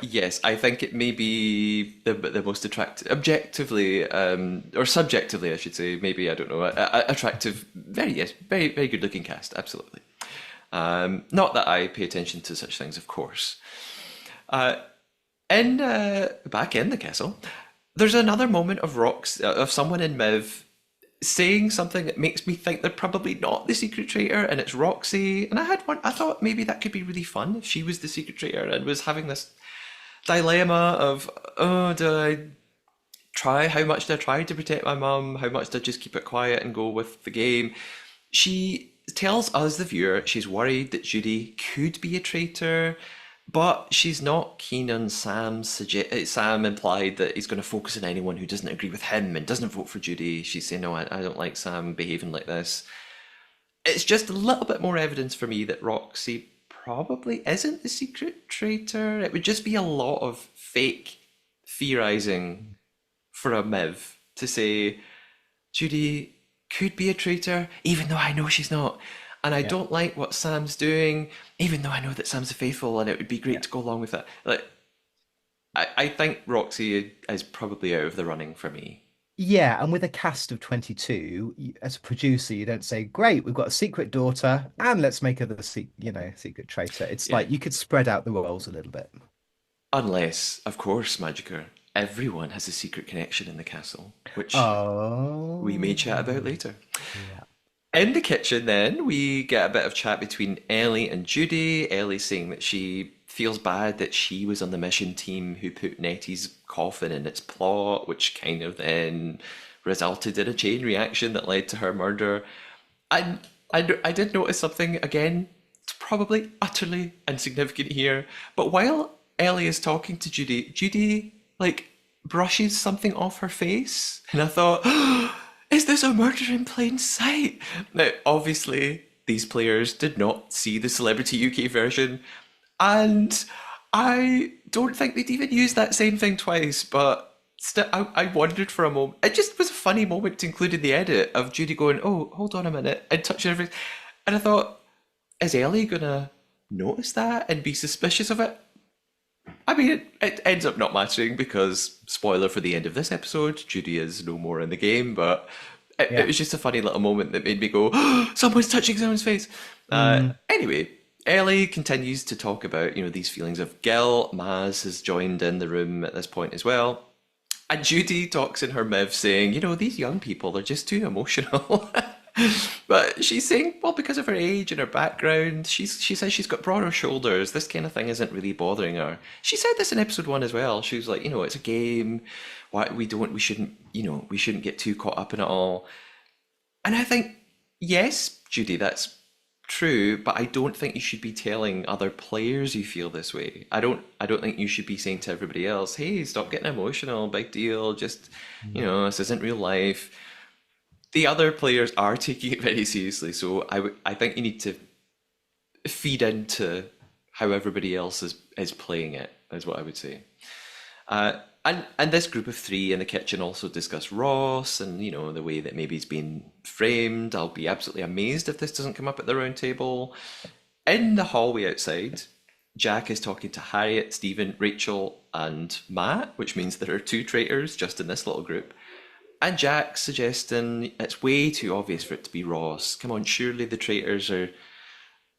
Yes, I think it may be the most attractive, objectively, or subjectively, I should say. Maybe I don't know. Attractive, very good looking cast. Absolutely. Not that I pay attention to such things, of course. In back in the castle, There's another moment of Rox of someone in Miv saying something that makes me think they're probably not the secret traitor, and it's Roxy. And I had one. I thought maybe that could be really fun if she was the secret traitor and was having this dilemma of, oh, do I try? How much do I try to protect my mum? How much do I just keep it quiet and go with the game? She tells us, the viewer, she's worried that Judy could be a traitor, but she's not keen on Sam implied that he's going to focus on anyone who doesn't agree with him and doesn't vote for Judy. She's saying, no, I don't like Sam behaving like this. It's just a little bit more evidence for me that Roxy probably isn't the secret traitor. It would just be a lot of fake theorizing for a Miv to say Judy could be a traitor, even though I know she's not. And I Yeah. don't like what Sam's doing, even though I know that Sam's faithful and it would be great Yeah. to go along with that. Like, I think Roxy is probably out of the running for me. Yeah, and with a cast of 22, as a producer, you don't say, "Great, we've got a secret daughter, and let's make her the secret traitor." It's Yeah. like you could spread out the roles a little bit. Unless, of course, MaJiKer, everyone has a secret connection in the castle, which we may chat about Oh, later. yeah. In the kitchen, then, we get a bit of chat between Ellie and Judy. Ellie saying that she feels bad that she was on the mission team who put Nettie's coffin in its plot, which kind of then resulted in a chain reaction that led to her murder. And I did notice something again, it's probably utterly insignificant here, but while Ellie is talking to Judy, Judy like brushes something off her face, and I thought, is this a murder in plain sight? Now, obviously, these players did not see the Celebrity UK version, and I don't think they'd even use that same thing twice, but still, I wondered for a moment. It just was a funny moment to include in the edit of Judy going, "Oh, hold on a minute," and touching her face. And I thought, is Ellie gonna notice that and be suspicious of it? I mean, it ends up not mattering because, spoiler for the end of this episode, Judy is no more in the game, but it Yeah. was just a funny little moment that made me go, oh, someone's touching someone's face. Mm, Anyway, Ellie continues to talk about, these feelings of guilt. Maz has joined in the room at this point as well. And Judy talks in her miv saying, these young people are just too emotional. But she's saying, well, because of her age and her background, she says she's got broader shoulders. This kind of thing isn't really bothering her. She said this in episode one as well. She was like, it's a game. Why we shouldn't get too caught up in it all. And I think, yes, Judy, that's true, but I don't think you should be telling other players you feel this way. I don't think you should be saying to everybody else, hey, stop getting emotional, big deal, just, mm. this isn't real life. The other players are taking it very seriously, so I think you need to feed into how everybody else is playing it, is what I would say. And this group of three in the kitchen also discuss Ross and the way that maybe he's been framed. I'll be absolutely amazed if this doesn't come up at the round table. In the hallway outside, Jack is talking to Harriet, Stephen, Rachel, and Matt, which means there are two traitors just in this little group. And Jack's suggesting it's way too obvious for it to be Ross. Come on, surely the traitors are.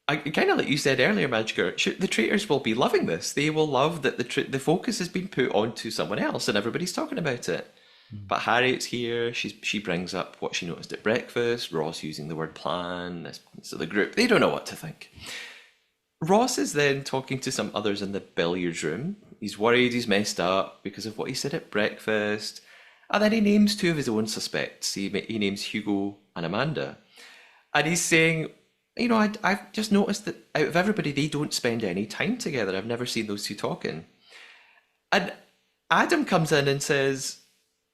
I kind of like you said earlier, MaJiKer. The traitors will be loving this. They will love that the focus has been put onto someone else, and everybody's talking about it. Mm. But Harriet's here. She brings up what she noticed at breakfast. Ross using the word plan. So the group, they don't know what to think. Ross is then talking to some others in the billiards room. He's worried he's messed up because of what he said at breakfast. And then he names two of his own suspects. He names Hugo and Amanda. And he's saying, I've just noticed that out of everybody, they don't spend any time together. I've never seen those two talking. And Adam comes in and says,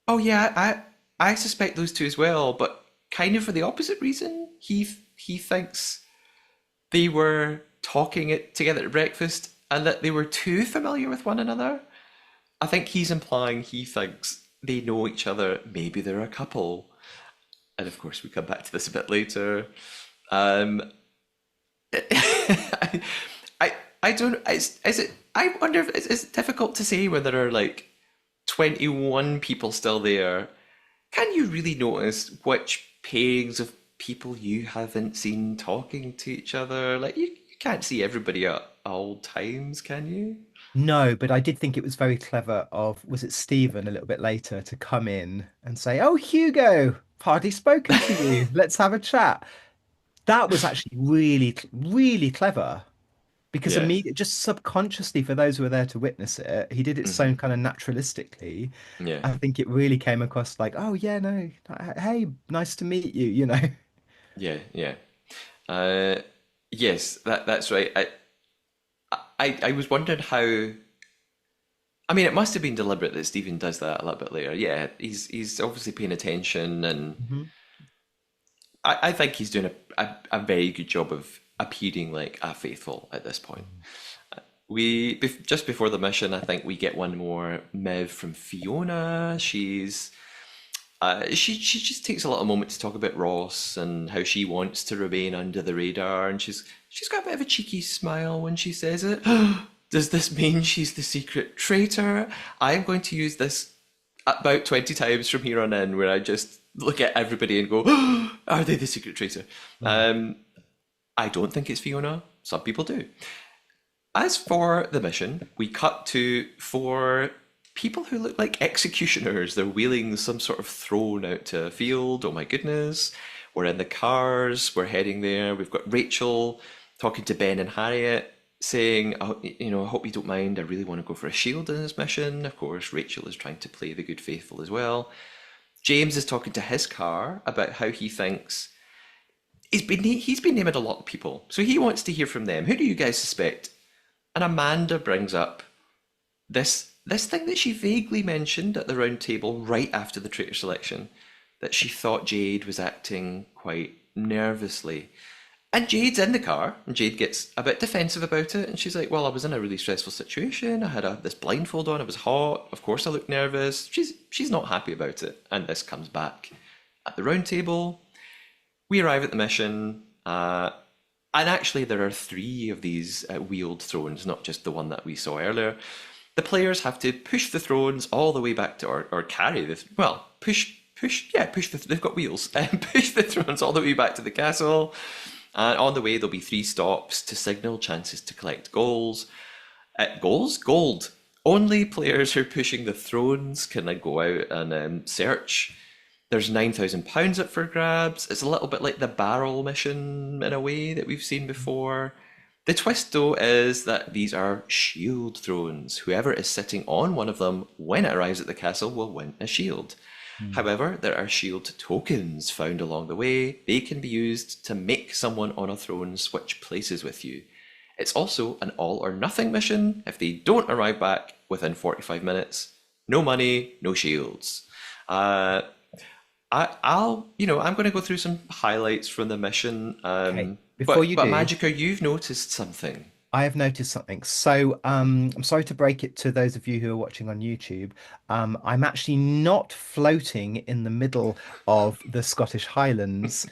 oh, yeah, I suspect those two as well, but kind of for the opposite reason. He thinks they were talking it together at breakfast and that they were too familiar with one another. I think he's implying he thinks they know each other. Maybe they're a couple. And of course, we come back to this a bit later. Um, I, I don't. Is it? I wonder if it's difficult to say when there are like 21 people still there. Can you really notice which pairings of people you haven't seen talking to each other? Like you can't see everybody at all times, can you? No, but I did think it was very clever of, was it Stephen a little bit later to come in and say, "Oh, Hugo, hardly spoken to you. Let's have a chat." That was actually really, really clever because Yeah. immediately, just subconsciously for those who were there to witness it, he did it so Hmm. kind of naturalistically. Yeah. I think it really came across like, "Oh yeah, no, hey, nice to meet you," you know. Yeah. Yeah. Uh, yes, that's right. I was wondering how. I mean, it must have been deliberate that Stephen does that a little bit later. Yeah, he's obviously paying attention, and Mhm. I think he's doing a very good job of appearing like a faithful at this point. Just before the mission, I think we get one more Mev from Fiona. She just takes a little moment to talk about Ross and how she wants to remain under the radar, and she's got a bit of a cheeky smile when she says it. Does this mean she's the secret traitor? I'm going to use this about 20 times from here on in, where I just look at everybody and go, are they the secret traitor? Mm. Um, I don't think it's Fiona. Some people do. As for the mission, we cut to four people who look like executioners. They're wheeling some sort of throne out to a field. Oh my goodness. We're in the cars. We're heading there. We've got Rachel talking to Ben and Harriet, saying, oh, I hope you don't mind. I really want to go for a shield in this mission. Of course, Rachel is trying to play the good faithful as well. James is talking to his car about how he thinks he's been naming a lot of people. So he wants to hear from them. Who do you guys suspect? And Amanda brings up this thing that she vaguely mentioned at the round table right after the traitor selection, that she thought Jade was acting quite nervously. And Jade's in the car, and Jade gets a bit defensive about it, and she's like, "Well, I was in a really stressful situation. I had this blindfold on. It was hot. Of course, I looked nervous." She's not happy about it, and this comes back at the round table. We arrive at the mission, and actually, there are three of these wheeled thrones, not just the one that we saw earlier. The players have to push the thrones all the way back to, or carry the, well, they've got wheels, and push the thrones all the way back to the castle. And on the way, there'll be three stops to signal chances to collect goals. Goals? Gold. Only players who are pushing the thrones can go out and search. There's £9,000 up for grabs. It's a little bit like the barrel mission in a way that we've seen before. The twist, though, is that these are shield thrones. Whoever is sitting on one of them when it arrives at the castle will win a shield. Mm. However, there are shield tokens found along the way. They can be used to make someone on a throne switch places with you. It's also an all or nothing mission. If they don't arrive back within 45 minutes, no money, no shields. Uh, I'm going to go through some highlights from the mission. Okay, before But you but do, MaJiKer, you've noticed something. I have noticed something. So, I'm sorry to break it to those of you who are watching on YouTube. I'm actually not floating in the middle of the Scottish Highlands,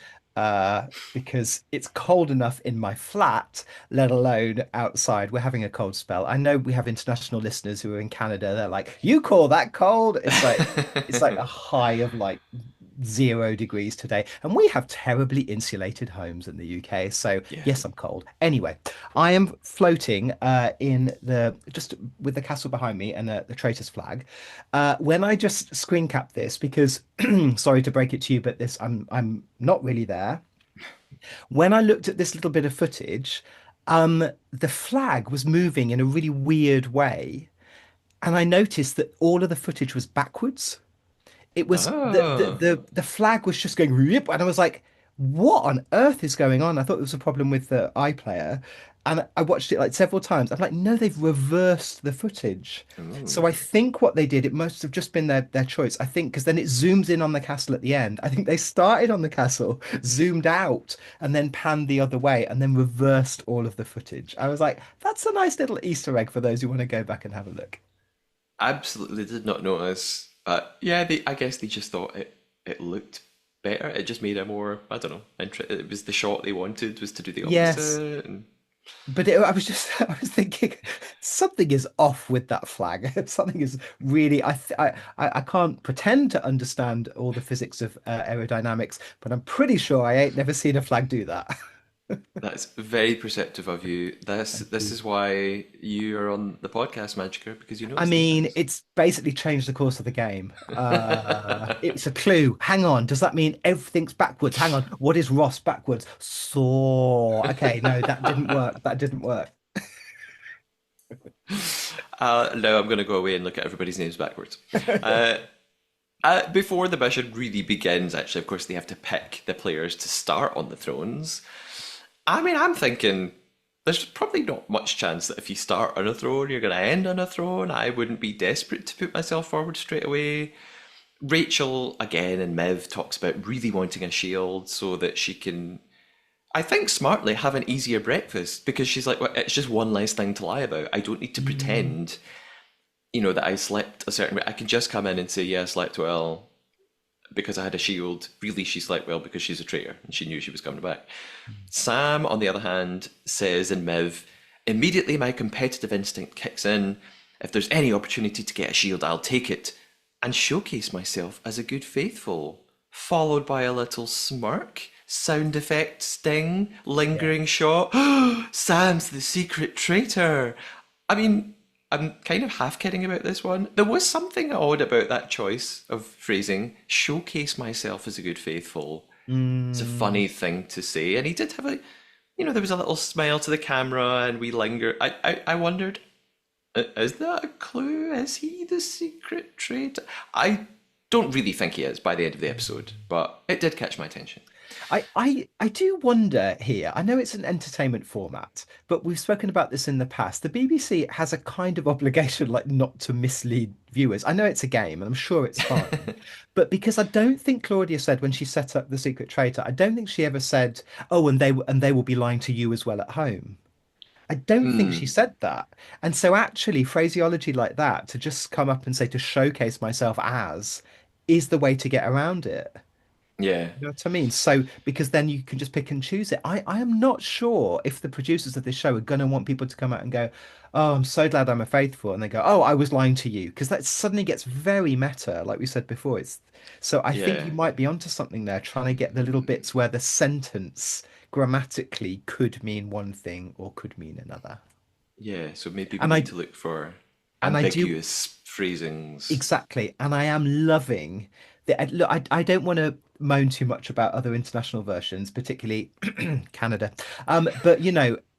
because it's cold enough in my flat, let alone outside. We're having a cold spell. I know we have international listeners who are in Canada. They're like, "You call that cold?" It's like a high of like 0 degrees today, and we have terribly insulated homes in the UK. So Yeah. yes, I'm cold. Anyway, I am floating in the just with the castle behind me and the traitor's flag. When I just screen cap this, because sorry to break it to you, but this I'm not really there. When I looked at this little bit of footage, the flag was moving in a really weird way, and I noticed that all of the footage was backwards. It was Oh. the flag was just going rip, and I was like, "What on earth is going on?" I thought it was a problem with the iPlayer, and I watched it like several times. I'm like, "No, they've reversed the footage." So Ooh. I think what they did, it must have just been their choice. I think because then it zooms in on the castle at the end. I think they started on the castle, zoomed out, and then panned the other way, and then reversed all of the footage. I was like, "That's a nice little Easter egg for those who want to go back and have a look." Absolutely did not notice. But yeah, I guess they just thought it looked better. It just made it more, I don't know, it was the shot they wanted was to do the Yes. opposite. And But I was just, I was thinking something is off with that flag. Something is really, I can't pretend to understand all the physics of aerodynamics, but I'm pretty sure I ain't never seen a flag do that. That's very perceptive of you. This is why you are on the podcast, MaJiKer, because you I notice these mean, things. it's basically changed the course of the game. It's a clue. Hang on, does that mean everything's backwards? Hang on, what is Ross backwards? Saw. Okay, no, that didn't work. That didn't work. Now I'm going to go away and look at everybody's names backwards. Uh, Before the mission really begins, actually, of course, they have to pick the players to start on the thrones. I mean, I'm thinking there's probably not much chance that if you start on a throne, you're going to end on a throne. I wouldn't be desperate to put myself forward straight away. Rachel, again, in Miv, talks about really wanting a shield so that she can, I think, smartly have an easier breakfast because she's like, well, it's just one less thing to lie about. I don't need to Mm, pretend, that I slept a certain way. I can just come in and say, yeah, I slept well because I had a shield. Really, she slept well because she's a traitor and she knew she was coming back. Sam, on the other hand, says in Miv, immediately my competitive instinct kicks in. If there's any opportunity to get a shield, I'll take it and showcase myself as a good faithful. Followed by a little smirk, sound effect, sting, yeah. lingering shot. Sam's the secret traitor. I mean, I'm kind of half kidding about this one. There was something odd about that choice of phrasing. Showcase myself as a good faithful. It's a Mm, funny thing to say, and he did have there was a little smile to the camera, and we linger. I wondered, is that a clue? Is he the secret traitor? I don't really think he is by the end of the episode, but it did catch my attention. I do wonder here. I know it's an entertainment format, but we've spoken about this in the past. The BBC has a kind of obligation, like not to mislead viewers. I know it's a game, and I'm sure it's fine, but because I don't think Claudia said when she set up the Secret Traitor, I don't think she ever said, "Oh, and they will be lying to you as well at home." I don't think she Hmm. said that. And so actually phraseology like that to just come up and say to showcase myself as is the way to get around it. Yeah. You know what I mean? So because then you can just pick and choose it. I am not sure if the producers of this show are going to want people to come out and go, "Oh, I'm so glad I'm a faithful," and they go, "Oh, I was lying to you," because that suddenly gets very meta, like we said before. It's so I think Yeah. you might be onto something there, trying to get the little bits where the sentence grammatically could mean one thing or could mean another. Yeah. So maybe we And need I to look for and I do ambiguous phrasings. exactly, and I am loving that. Look, I don't want to moan too much about other international versions, particularly Canada. But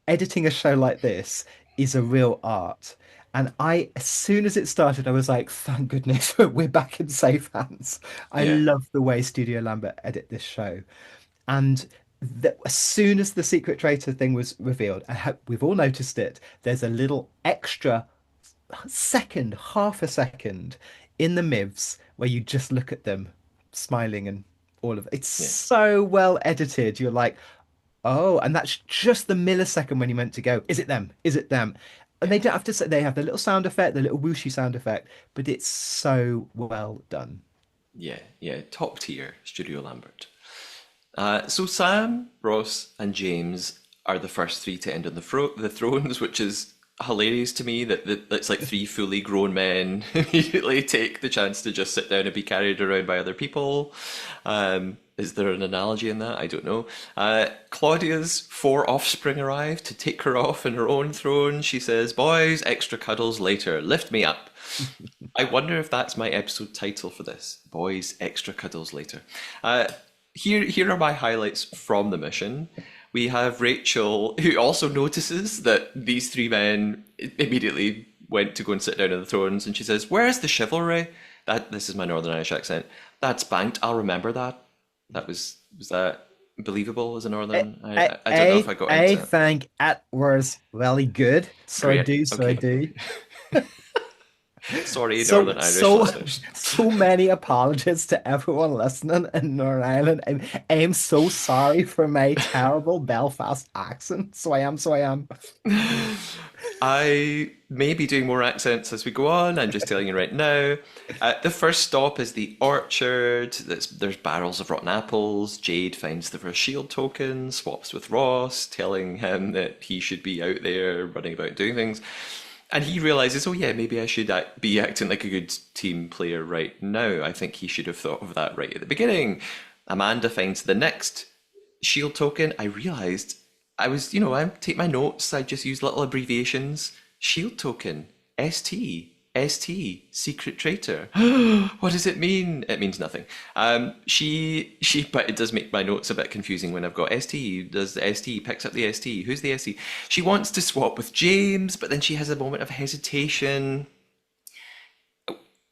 editing a show like this is a real art. And as soon as it started, I was like, thank goodness we're back in safe hands. I Yeah. love the way Studio Lambert edit this show. And as soon as the Secret Traitor thing was revealed, we've all noticed it. There's a little extra second, half a second in the MIVs where you just look at them smiling and all of it. It's Yeah. so well edited. You're like, oh, and that's just the millisecond when you meant to go, is it them? Is it them? And Yeah. they don't have to say, they have the little sound effect, the little whooshy sound effect, but it's so well done. Yeah. Yeah. Top tier Studio Lambert. So Sam, Ross, and James are the first three to end on the thrones, which is hilarious to me that it's like three fully grown men immediately take the chance to just sit down and be carried around by other people. Is there an analogy in that? I don't know. Claudia's four offspring arrive to take her off in her own throne. She says, "Boys, extra cuddles later. Lift me up." I wonder if that's my episode title for this. Boys, extra cuddles later. Uh, here are my highlights from the mission. We have Rachel, who also notices that these three men immediately went to go and sit down on the thrones, and she says, "Where's the chivalry?" This is my Northern Irish accent. That's banked. I'll remember that. Was that believable as a Northern? I don't know if I got I into it. think it was really good. So I Great. do, so I Okay. do. Sorry, So Northern Irish so listeners. so many apologies to everyone listening in Northern Ireland. I'm so sorry for my terrible Belfast accent. So I am, so I am. I may be doing more accents as we go on. I'm just telling you right now. The first stop is the orchard. There's barrels of rotten apples. Jade finds the first shield token, swaps with Ross, telling him that he should be out there running about doing things. And he realizes, oh yeah, maybe I should be acting like a good team player right now. I think he should have thought of that right at the beginning. Amanda finds the next shield token. I realized I take my notes, I just use little abbreviations. Shield token, ST, secret traitor. What does it mean? It means nothing. But it does make my notes a bit confusing when I've got ST. Does the ST picks up the ST? Who's the ST? She wants to swap with James, but then she has a moment of hesitation.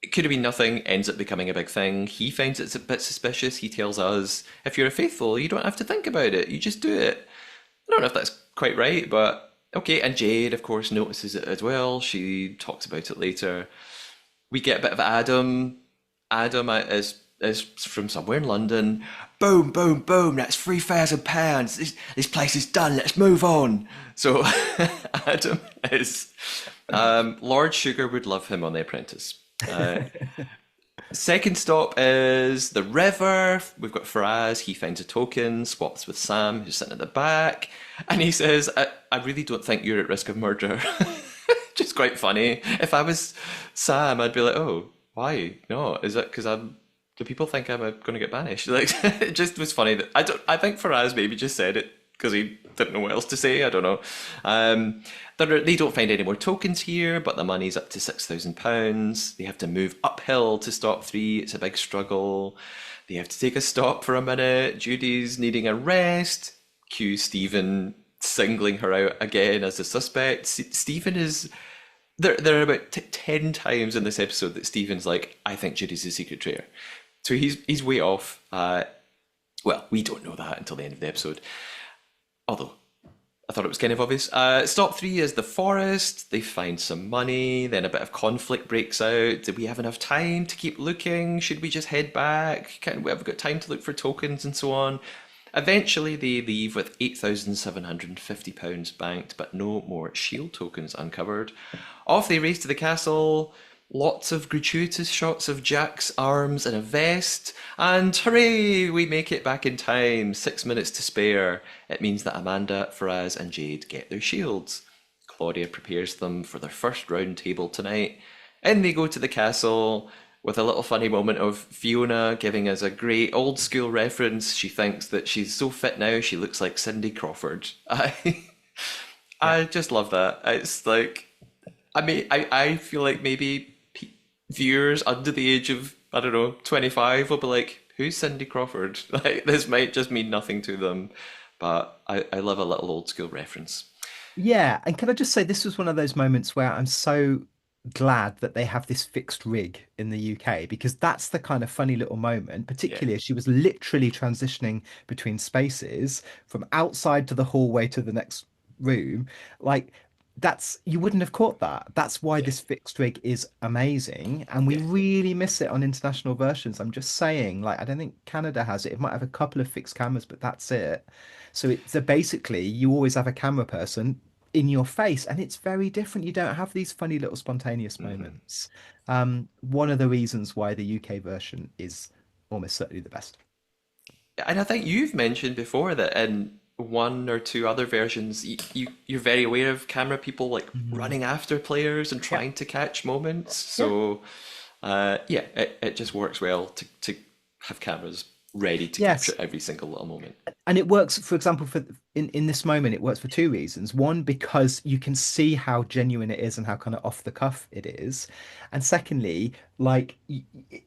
It could have been nothing, ends up becoming a big thing. He finds it's a bit suspicious. He tells us, if you're a faithful, you don't have to think about it. You just do it. I don't know if that's quite right, but okay. And Jade, of course, notices it as well. She talks about it later. We get a bit of Adam. Adam is from somewhere in London. Boom, boom, boom. That's £3,000. This place is done. Let's move on. So Adam is Lord Sugar would love him on The Apprentice. Second stop is the river. We've got Faraz. He finds a token, swaps with Sam, who's sitting at the back, and he says, I really don't think you're at risk of murder. Just quite funny. If I was Sam, I'd be like, oh, why? No, is it because do people think I'm going to get banished? Like, it just was funny that I think Faraz maybe just said it because he didn't know what else to say. I don't know. They don't find any more tokens here, but the money's up to £6,000. They have to move uphill to stop 3. It's a big struggle. They have to take a stop for a minute. Judy's needing a rest. Cue Stephen singling her out again as a suspect. Stephen is... There are about 10 times in this episode that Stephen's like, I think Judy's a secret traitor. So he's way off. Well, we don't know that until the end of the episode. Although, I thought it was kind of obvious. Stop 3 is the forest. They find some money. Then a bit of conflict breaks out. Do we have enough time to keep looking? Should we just head back? Have we got time to look for tokens and so on? Eventually, they leave with £8,750 banked, but no more shield tokens uncovered. Off they race to the castle. Lots of gratuitous shots of Jack's arms in a vest. And hooray, we make it back in time. 6 minutes to spare. It means that Amanda, Faraz and Jade get their shields. Claudia prepares them for their first round table tonight. In they go to the castle with a little funny moment of Fiona giving us a great old school reference. She thinks that she's so fit now she looks like Cindy Crawford. I just love that. It's like, I feel like maybe viewers under the age of, I don't know, 25 will be like, who's Cindy Crawford? Like, this might just mean nothing to them, but I love a little old school reference. Yeah, and can I just say this was one of those moments where I'm so glad that they have this fixed rig in the UK because that's the kind of funny little moment, Yeah, particularly as she was literally transitioning between spaces from outside to the hallway to the next room. Like that's you wouldn't have caught that. That's why yeah, this fixed rig is amazing, and we yeah. really miss it on international versions. I'm just saying, like I don't think Canada has it. It might have a couple of fixed cameras, but that's it. So basically you always have a camera person in your face, and it's very different. You don't have these funny little spontaneous Mhm. moments. One of the reasons why the UK version is almost certainly the best. And I think you've mentioned before that in one or two other versions, you're very aware of camera people like Mhm. running after players and Yeah, trying to catch moments. yeah. So, yeah, it just works well to have cameras ready to capture Yes. every single little moment. And it works, for example, for in this moment, it works for two reasons. One, because you can see how genuine it is and how kind of off the cuff it is. And secondly, like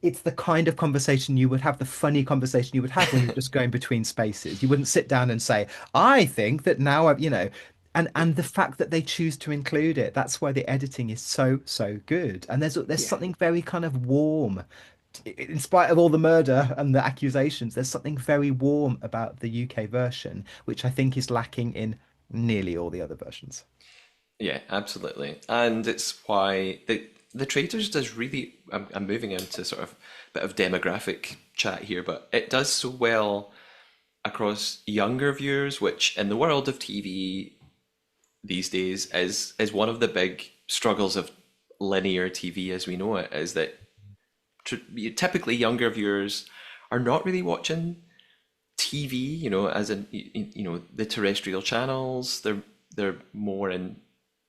it's the kind of conversation you would have, the funny conversation you would have when you're just going between spaces. You wouldn't sit down and say, I think that now I've, Yeah, and the fact that they choose to include it, that's why the editing is so good. And there's yeah. something very kind of warm in spite of all the murder and the accusations, there's something very warm about the UK version, which I think is lacking in nearly all the other versions. Yeah, absolutely. And it's why the Traitors does really. I'm moving into sort of a bit of demographic chat here, but it does so well across younger viewers, which in the world of TV these days is one of the big struggles of linear TV as we know it, is that typically younger viewers are not really watching TV, as in the terrestrial channels. They're more into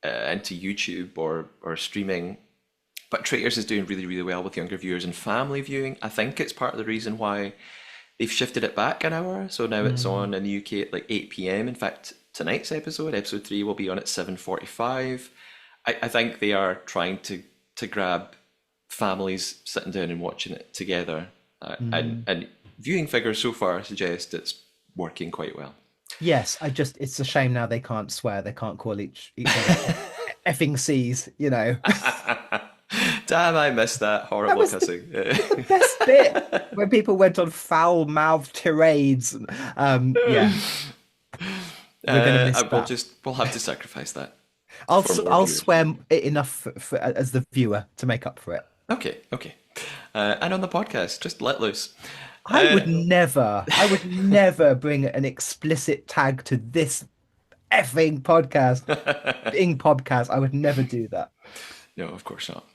YouTube or streaming. But Traitors is doing really, really well with younger viewers and family viewing. I think it's part of the reason why they've shifted it back an hour. So now it's Mm. on in the UK at like 8 p.m. In fact, tonight's episode. Episode 3 will be on at 7:45. I think they are trying to grab families sitting down and watching it together. And viewing figures so far suggest it's working quite well. Yes, it's a shame now they can't swear. They can't call each other effing C's, you know. Damn, I missed that That horrible was cussing. the best bit when people went on foul-mouthed tirades. Yeah, we're gonna miss that. We'll have to sacrifice that I'll for more I'll viewers. swear enough as the viewer to make up for it. Okay, okay. And on the podcast, just let loose. I would never bring an explicit tag to this effing podcast. Being podcast, I would never do that. No, of course not.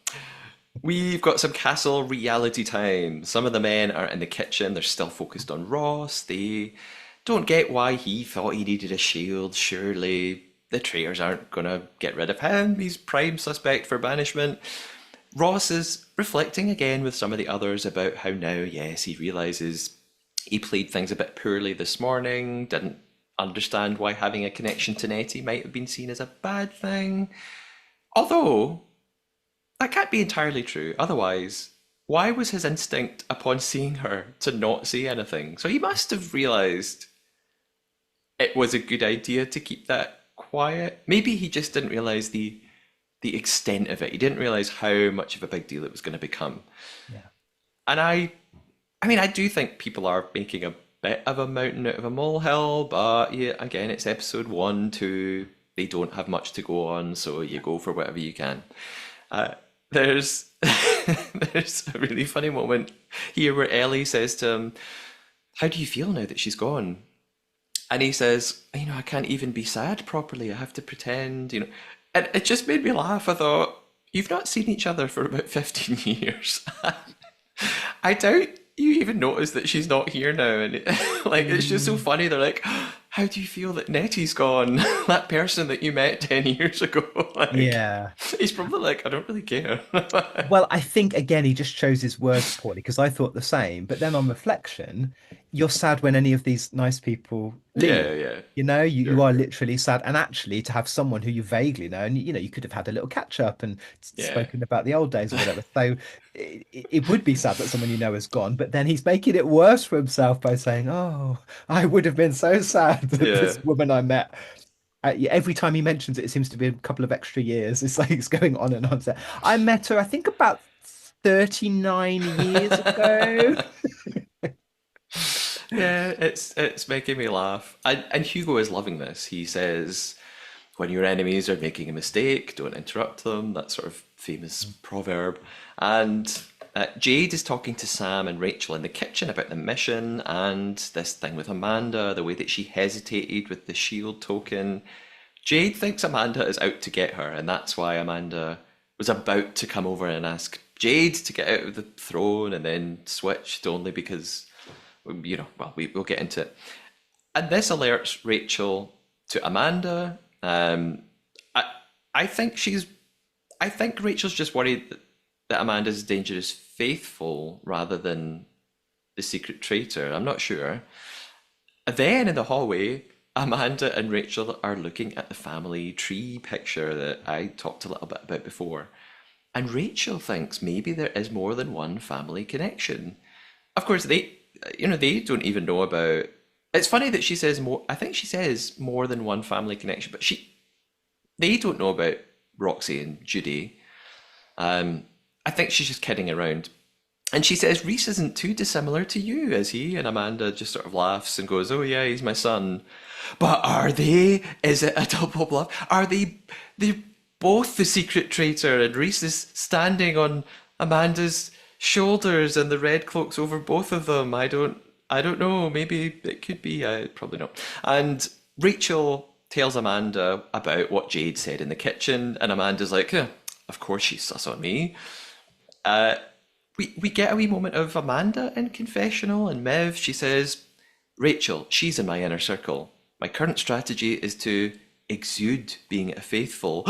We've got some castle reality time. Some of the men are in the kitchen. They're still focused on Ross. They don't get why he thought he needed a shield. Surely the traitors aren't going to get rid of him. He's prime suspect for banishment. Ross is reflecting again with some of the others about how now, yes, he realizes he played things a bit poorly this morning, didn't understand why having a connection to Nettie might have been seen as a bad thing. Although, that can't be entirely true. Otherwise, why was his instinct upon seeing her to not say anything? So he must have realized it was a good idea to keep that quiet. Maybe he just didn't realize the extent of it. He didn't realize how much of a big deal it was going to become. Yeah. And I do think people are making a bit of a mountain out of a molehill, but yeah, again, it's episode 1, 2. They don't have much to go on, so you go for whatever you can. There's there's a really funny moment here where Ellie says to him, "How do you feel now that she's gone?" And he says, I can't even be sad properly. I have to pretend. And it just made me laugh. I thought, you've not seen each other for about 15 years. I doubt you even notice that she's not here now. And it's just so funny. They're like, how do you feel that Nettie's gone? That person that you met 10 years ago. Yeah. He's probably like, I don't really care. Well, I think again he just chose his words poorly because I thought the same. But then on reflection, you're sad when any of these nice people leave. Yeah, yeah. You know, you Sure. are literally sad. And actually to have someone who you vaguely know, and you could have had a little catch up and Yeah. spoken about the old days or whatever. So it would be sad that someone you know has gone, but then he's making it worse for himself by saying, "Oh, I would have been so sad that Yeah. this woman I met." Yeah, every time he mentions it, it seems to be a couple of extra years. It's like it's going on and on. So I met her, I think, about 39 years ago. Yeah, it's making me laugh. And Hugo is loving this. He says, when your enemies are making a mistake, don't interrupt them. That sort of famous proverb. And Jade is talking to Sam and Rachel in the kitchen about the mission and this thing with Amanda, the way that she hesitated with the shield token. Jade thinks Amanda is out to get her, and that's why Amanda was about to come over and ask Jade to get out of the throne and then switched only because, we'll get into it. And this alerts Rachel to Amanda. I, I think I think Rachel's just worried that Amanda's dangerous faithful rather than the secret traitor. I'm not sure. Then in the hallway, Amanda and Rachel are looking at the family tree picture that I talked a little bit about before. And Rachel thinks maybe there is more than one family connection. Of course, they don't even know about. It's funny that she says more. I think she says more than one family connection, but they don't know about Roxy and Judy. I think she's just kidding around. And she says, Reese isn't too dissimilar to you, is he? And Amanda just sort of laughs and goes, oh yeah, he's my son. But are they? Is it a double bluff? They're both the secret traitor, and Reese is standing on Amanda's shoulders and the red cloak's over both of them. I don't know. Maybe it could be. Probably not. And Rachel tells Amanda about what Jade said in the kitchen, and Amanda's like, of course she's sus on me. We get a wee moment of Amanda in confessional, and Mev, she says, Rachel, she's in my inner circle. My current strategy is to exude being a faithful.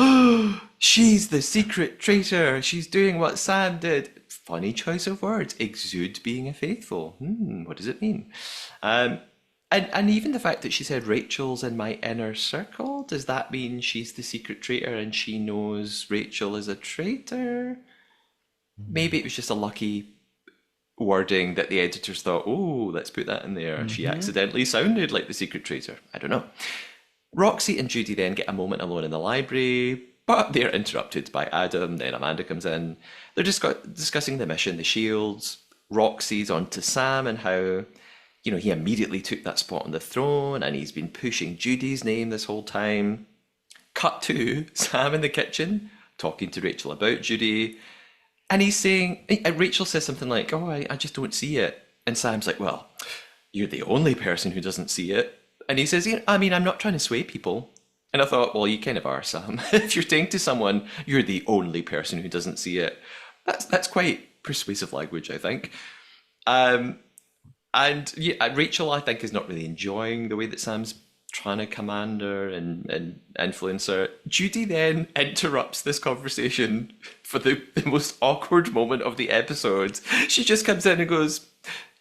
She's the secret traitor. She's doing what Sam did. Funny choice of words. Exude being a faithful. What does it mean? And even the fact that she said Rachel's in my inner circle, does that mean she's the secret traitor and she knows Rachel is a traitor? Maybe it was just a lucky wording that the editors thought, oh, let's put that in there. She Mm-hmm. accidentally sounded like the secret traitor. I don't know. Roxy and Judy then get a moment alone in the library, but they're interrupted by Adam. Then Amanda comes in. They're discussing the mission, the shields. Roxy's on to Sam and how, he immediately took that spot on the throne and he's been pushing Judy's name this whole time. Cut to Sam in the kitchen talking to Rachel about Judy. And he's saying, Rachel says something like, oh, I just don't see it. And Sam's like, well, you're the only person who doesn't see it. And he says, I mean, I'm not trying to sway people. And I thought, well, you kind of are, Sam. If you're saying to someone, you're the only person who doesn't see it, that's quite persuasive language, I think. Um, and yeah, Rachel, I think, is not really enjoying the way that Sam's trying to command her and influence her. Judy then interrupts this conversation for the most awkward moment of the episode. She just comes in and goes,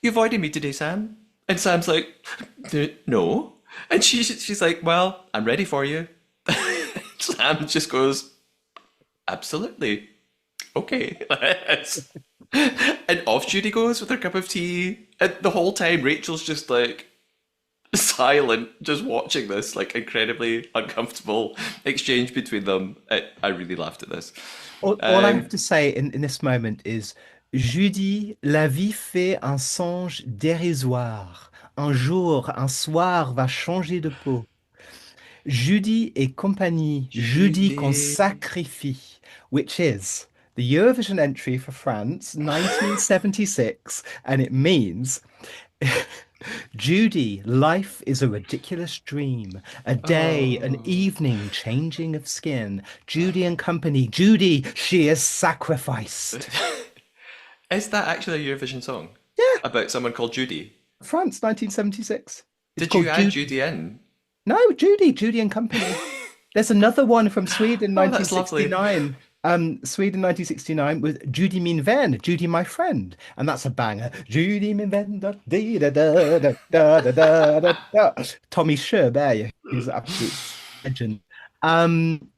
you avoided me today, Sam? And Sam's like, no. And she's like, well, I'm ready for you. Sam just goes, absolutely. Okay. And off Judy goes with her cup of tea. And the whole time, Rachel's just like silent, just watching this like incredibly uncomfortable exchange between them. I really laughed at this. All I have to say in this moment is Judy, la vie fait un songe dérisoire. Un jour, un soir va changer de peau. Judy et compagnie, Judy qu'on Judy. sacrifie, which is the Eurovision entry for France, 1976, and it means Judy, life is a ridiculous dream, a day, an Oh. evening, changing of skin. Judy and company, Judy, she is sacrificed. Is that actually a Eurovision song? Yeah, About someone called Judy? France, 1976. It's Did you called add Judy. Judy in? No, Judy and company. There's another one from Sweden, Oh, that's lovely. 1969. Sweden, 1969, with Judy min vän, Judy my friend, and that's a banger. Judy min vän, da, dee, da, da, da, da, da, da, da, da. Tommy Sjöberg, who's an absolute legend.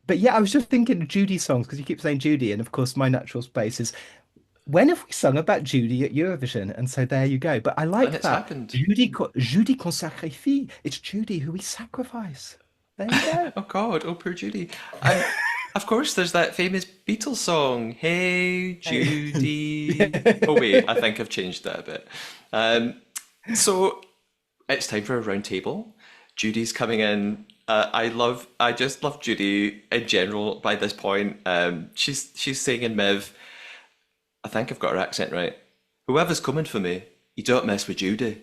But yeah, I was just thinking of Judy songs because you keep saying Judy, and of course, my natural space is when have we sung about Judy at Eurovision? And so there you go. But I And like it's that. happened. Judy qu'on sacrifie. It's Judy who we sacrifice. There you go. Oh God, oh poor Judy. And of course there's that famous Beatles song, Hey Judy. Oh wait, I think I've changed that a bit. Um, so it's time for a round table. Judy's coming in. I just love Judy in general by this point. She's saying in Miv, I think I've got her accent right. Whoever's coming for me, you don't mess with Judy.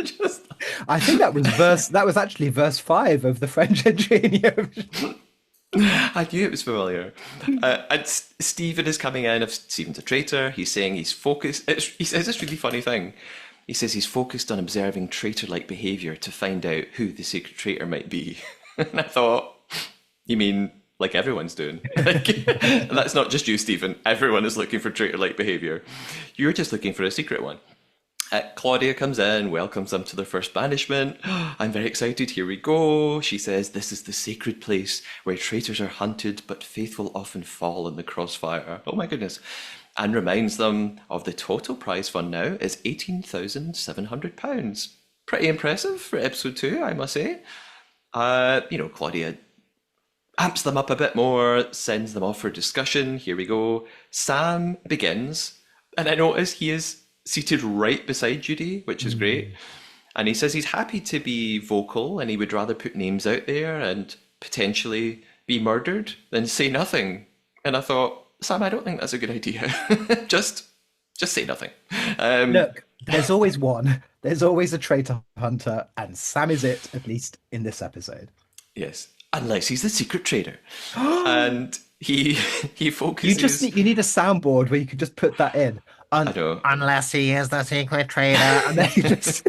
Just I think that was actually verse 5 of the French entry in Eurovision. I knew it was familiar. And Stephen is coming in. If Stephen's a traitor, he's saying he's focused. He says this really funny thing. He says he's focused on observing traitor-like behaviour to find out who the secret traitor might be. And I thought, you mean like everyone's doing? Like, and that's not just you, Stephen. Everyone is looking for traitor-like behaviour. You're just looking for a secret one. Claudia comes in, welcomes them to their first banishment. I'm very excited, here we go. She says, this is the sacred place where traitors are hunted, but faithful often fall in the crossfire. Oh my goodness. And reminds them of the total prize fund now is £18,700. Pretty impressive for episode 2, I must say. Claudia amps them up a bit more, sends them off for discussion. Here we go. Sam begins, and I notice he is seated right beside Judy, which is great. Mm. And he says he's happy to be vocal and he would rather put names out there and potentially be murdered than say nothing. And I thought, Sam, I don't think that's a good idea. just say nothing. Um, Look, there's always one. There's always a traitor hunter, and Sam is it, at least in this episode. yes, unless he's the secret traitor. And he he You focuses. need a soundboard where you could just put that in. I know. Unless he is the secret traitor, and then you just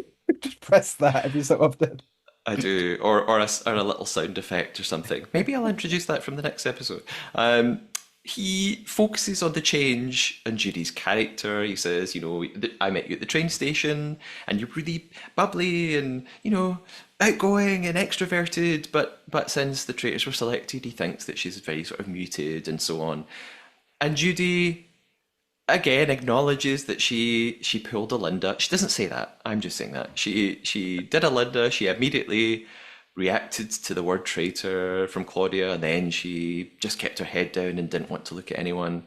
press that every so often. I do, or a little sound effect or something. Maybe I'll introduce that from the next episode. he focuses on the change in Judy's character. He says, I met you at the train station and you're really bubbly and, outgoing and extroverted, but since the traitors were selected, he thinks that she's very sort of muted and so on. And Judy again acknowledges that she pulled a Linda. She doesn't say that. I'm just saying that. She did a Linda. She immediately reacted to the word traitor from Claudia, and then she just kept her head down and didn't want to look at anyone.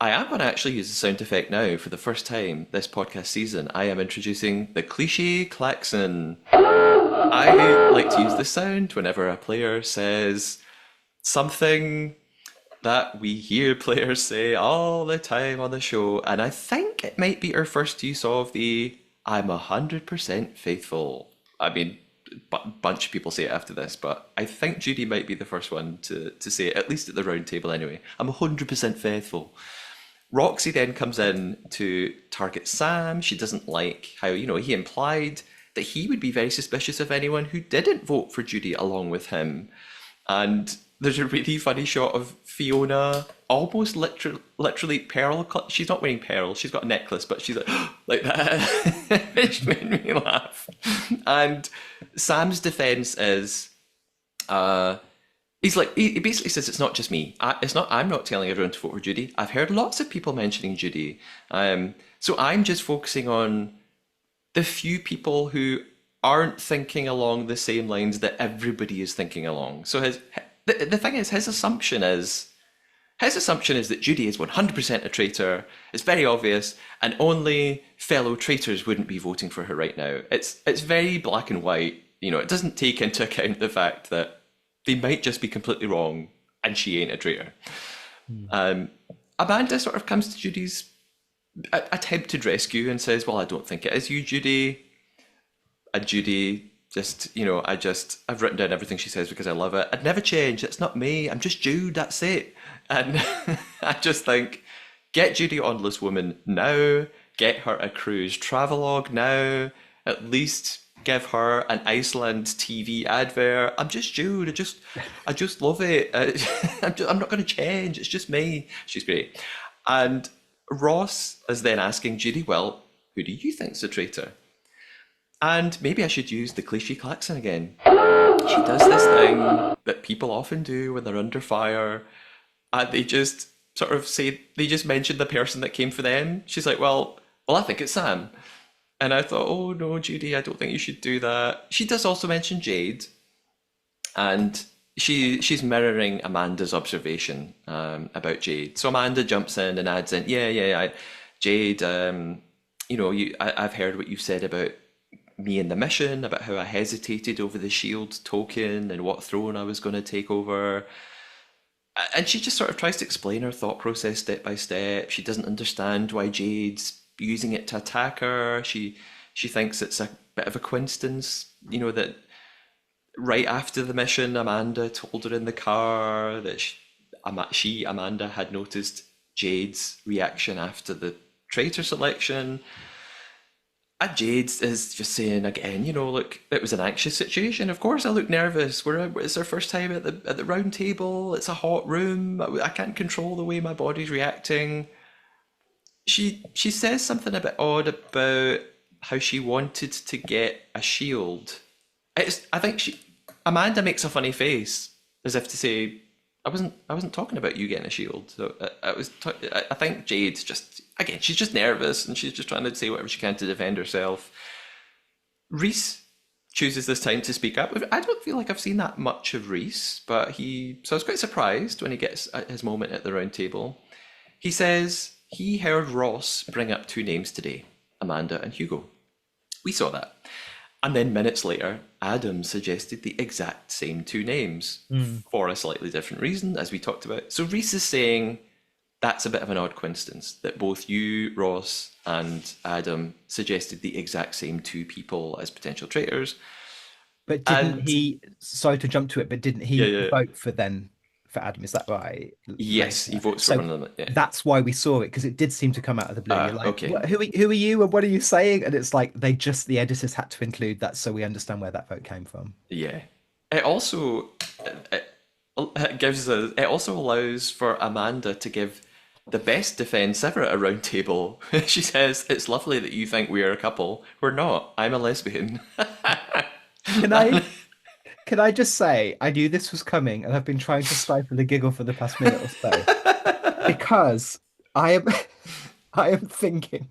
I am going to actually use the sound effect now for the first time this podcast season. I am introducing the cliche klaxon. I like to use the sound whenever a player says something that we hear players say all the time on the show, and I think it might be our first use of the "I'm 100% faithful." I mean, bunch of people say it after this, but I think Judy might be the first one to say it, at least at the round table anyway. I'm 100% faithful. Roxy then comes in to target Sam. She doesn't like how, he implied that he would be very suspicious of anyone who didn't vote for Judy along with him. And there's a really funny shot of Fiona almost literally pearl. She's not wearing pearls. She's got a necklace, but she's like that. Which made me laugh. And Sam's defense is, he basically says it's not just me. I'm not telling everyone to vote for Judy. I've heard lots of people mentioning Judy. So I'm just focusing on the few people who aren't thinking along the same lines that everybody is thinking along. So the thing is, his assumption is that Judy is 100% a traitor. It's very obvious, and only fellow traitors wouldn't be voting for her right now. It's very black and white. It doesn't take into account the fact that they might just be completely wrong, and she ain't a traitor. Amanda sort of comes to Judy's attempted rescue and says, "Well, I don't think it is you, Judy." And Judy just, I've written down everything she says because I love it. "I'd never change. It's not me. I'm just Jude. That's it." And I just think, get Judy on Loose Woman now. Get her a cruise travelogue now. At least give her an Iceland TV advert. I'm just Jude. I just love it. I'm not going to change. It's just me. She's great. And Ross is then asking Judy, "Well, who do you think's the traitor?" And maybe I should use the cliche klaxon again. She does this thing that people often do when they're under fire, and they just sort of say, they just mention the person that came for them. She's like, well, I think it's Sam. And I thought, oh no, Judy, I don't think you should do that. She does also mention Jade, and she's mirroring Amanda's observation about Jade. So Amanda jumps in and adds in, Jade, I've heard what you've said about me in the mission, about how I hesitated over the shield token and what throne I was going to take over. And she just sort of tries to explain her thought process step by step. She doesn't understand why Jade's using it to attack her. She thinks it's a bit of a coincidence, that right after the mission, Amanda told her in the car that Amanda, had noticed Jade's reaction after the traitor selection. And Jade is just saying again, look, it was an anxious situation. Of course, I look nervous. It's our first time at the round table. It's a hot room. I can't control the way my body's reacting. She says something a bit odd about how she wanted to get a shield. I think Amanda makes a funny face as if to say, I wasn't talking about you getting a shield. So I think Jade's just, again, she's just nervous and she's just trying to say whatever she can to defend herself. Rhys chooses this time to speak up. I don't feel like I've seen that much of Rhys, so I was quite surprised when he gets his moment at the round table. He says he heard Ross bring up two names today, Amanda and Hugo. We saw that. And then minutes later, Adam suggested the exact same two names for a slightly different reason, as we talked about. So Rhys is saying that's a bit of an odd coincidence that both you, Ross, and Adam suggested the exact same two people as potential traitors. But didn't he, sorry to jump to it, but didn't he Yeah. vote for Adam? Is that right? Yes, he votes for one of them. Yeah. That's why we saw it, because it did seem to come out of the blue. You're like, okay. Who are you and what are you saying? And it's like the editors had to include that so we understand where that vote came from. Yeah. It also, it also allows for Amanda to give the best defense ever at a round table. She says, "It's lovely that you think we are a couple. We're not. I'm a lesbian." Can I can I just say I knew this was coming and I've been trying to stifle a giggle for the past minute or so because I am I am thinking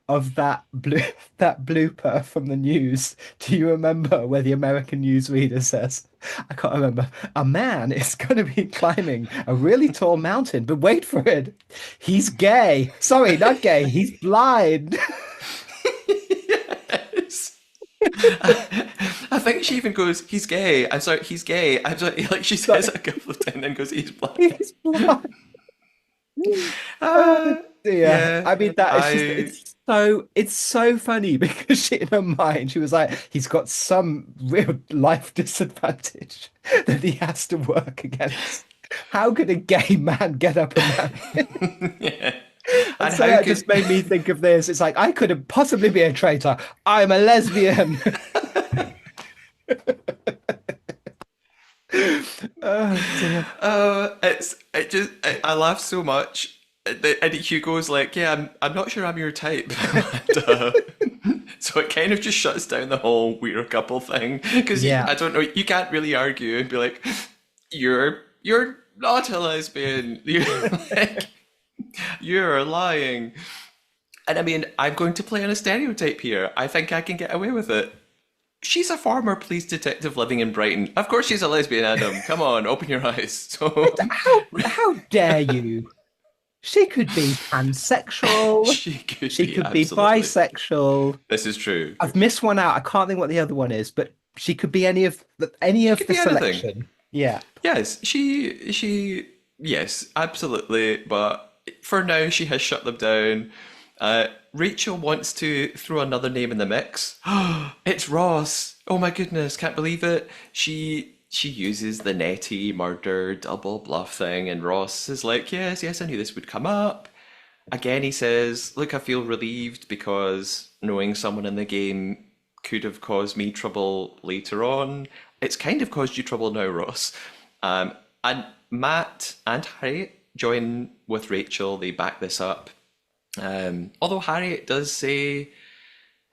of that blooper from the news. Do you remember where the American newsreader says, I can't remember, a man is going to be climbing a really tall mountain, but wait for it, he's gay. Sorry, not gay, he's blind. Yes. I think she even goes, "He's gay." I'm sorry, he's gay. I'm sorry. Like she says Sorry, it a couple of times and goes, "He's black." he's blind. Oh Uh, dear. yeah, I mean that it's just I it's so funny because she in her mind she was like, he's got some real life disadvantage that he has to work against. How could a gay man get up a mountain? yeah. And And so how that could just made me think of this. It's like I couldn't possibly be a traitor. I'm a lesbian. Oh dear. I laugh so much. And Hugo's like, "Yeah, I'm not sure I'm your type." And, so it kind of just shuts down the whole we're a couple thing because Yeah. I don't know, you can't really argue and be like, "You're not a lesbian. You're like you're lying." And I mean, I'm going to play on a stereotype here. I think I can get away with it. She's a former police detective living in Brighton. Of course she's a lesbian, Adam. Come on, open your eyes. So How dare you? She could be pansexual. she could She be could be absolutely. bisexual. This is true. I've missed one out. I can't think what the other one is, but she could be any She of could the be anything. selection. Yeah. Yes, yes, absolutely. But for now, she has shut them down. Rachel wants to throw another name in the mix. It's Ross. Oh my goodness, can't believe it. She uses the Nettie murder double bluff thing, and Ross is like, "Yes, yes, I knew this would come up." Again, he says, "Look, I feel relieved because knowing someone in the game could have caused me trouble later on. It's kind of caused you trouble now, Ross." And Matt and Harriet join with Rachel. They back this up. Although Harriet does say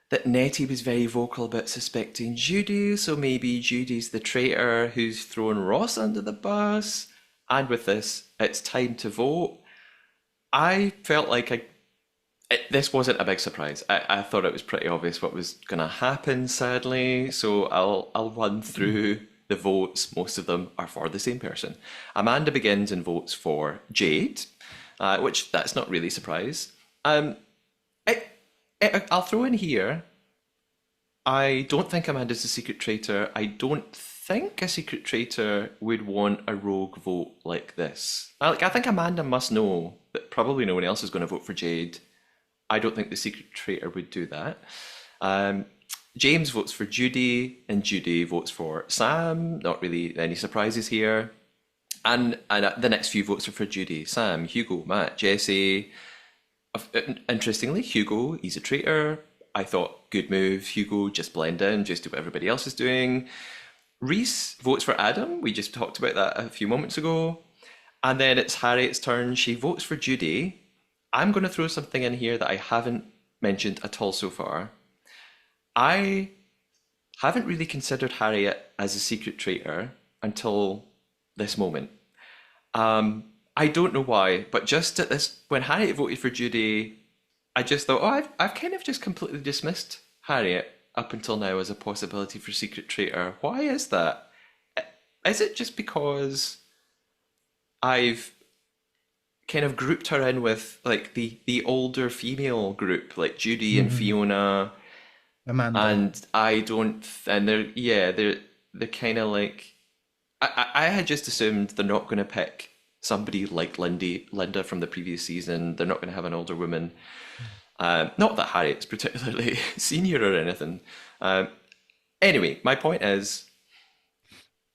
that Nettie was very vocal about suspecting Judy, so maybe Judy's the traitor who's thrown Ross under the bus. And with this, it's time to vote. I felt like this wasn't a big surprise. I thought it was pretty obvious what was going to happen, sadly. So I'll run through the votes. Most of them are for the same person. Amanda begins and votes for Jade, which that's not really a surprise. I, I'll throw in here. I don't think Amanda's a secret traitor. I don't think a secret traitor would want a rogue vote like this. I think Amanda must know that probably no one else is going to vote for Jade. I don't think the secret traitor would do that. Um, James votes for Judy, and Judy votes for Sam. Not really any surprises here. And the next few votes are for Judy, Sam, Hugo, Matt, Jesse. Interestingly, Hugo, he's a traitor. I thought, good move, Hugo, just blend in, just do what everybody else is doing. Reese votes for Adam. We just talked about that a few moments ago. And then it's Harriet's turn. She votes for Judy. I'm going to throw something in here that I haven't mentioned at all so far. I haven't really considered Harriet as a secret traitor until this moment. I don't know why, but just at this, when Harriet voted for Judy, I just thought, oh, I've kind of just completely dismissed Harriet up until now as a possibility for secret traitor. Why is that? Is it just because I've kind of grouped her in with like the older female group, like Judy and Mhm. Fiona, Amanda. and I don't, and they're kind of like I had just assumed they're not going to pick somebody like Linda from the previous season. They're not going to have an older woman. Not that Harriet's particularly senior or anything. Um, anyway, my point is,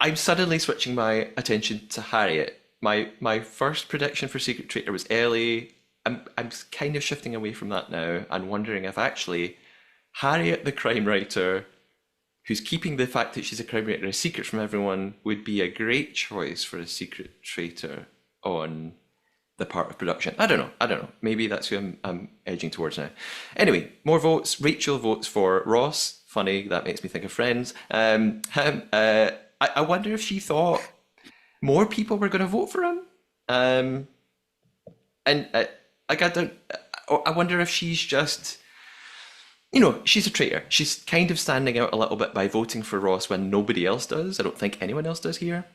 I'm suddenly switching my attention to Harriet. My first prediction for Secret Traitor was Ellie. I'm kind of shifting away from that now and wondering if actually Harriet, the crime writer, who's keeping the fact that she's a crime breaker a secret from everyone, would be a great choice for a secret traitor on the part of production. I don't know. I don't know. Maybe that's who I'm edging towards now. Anyway, more votes. Rachel votes for Ross. Funny, that makes me think of Friends. I wonder if she thought more people were going to vote for him. Um, and like I don't. I wonder if she's just, she's a traitor. She's kind of standing out a little bit by voting for Ross when nobody else does. I don't think anyone else does here,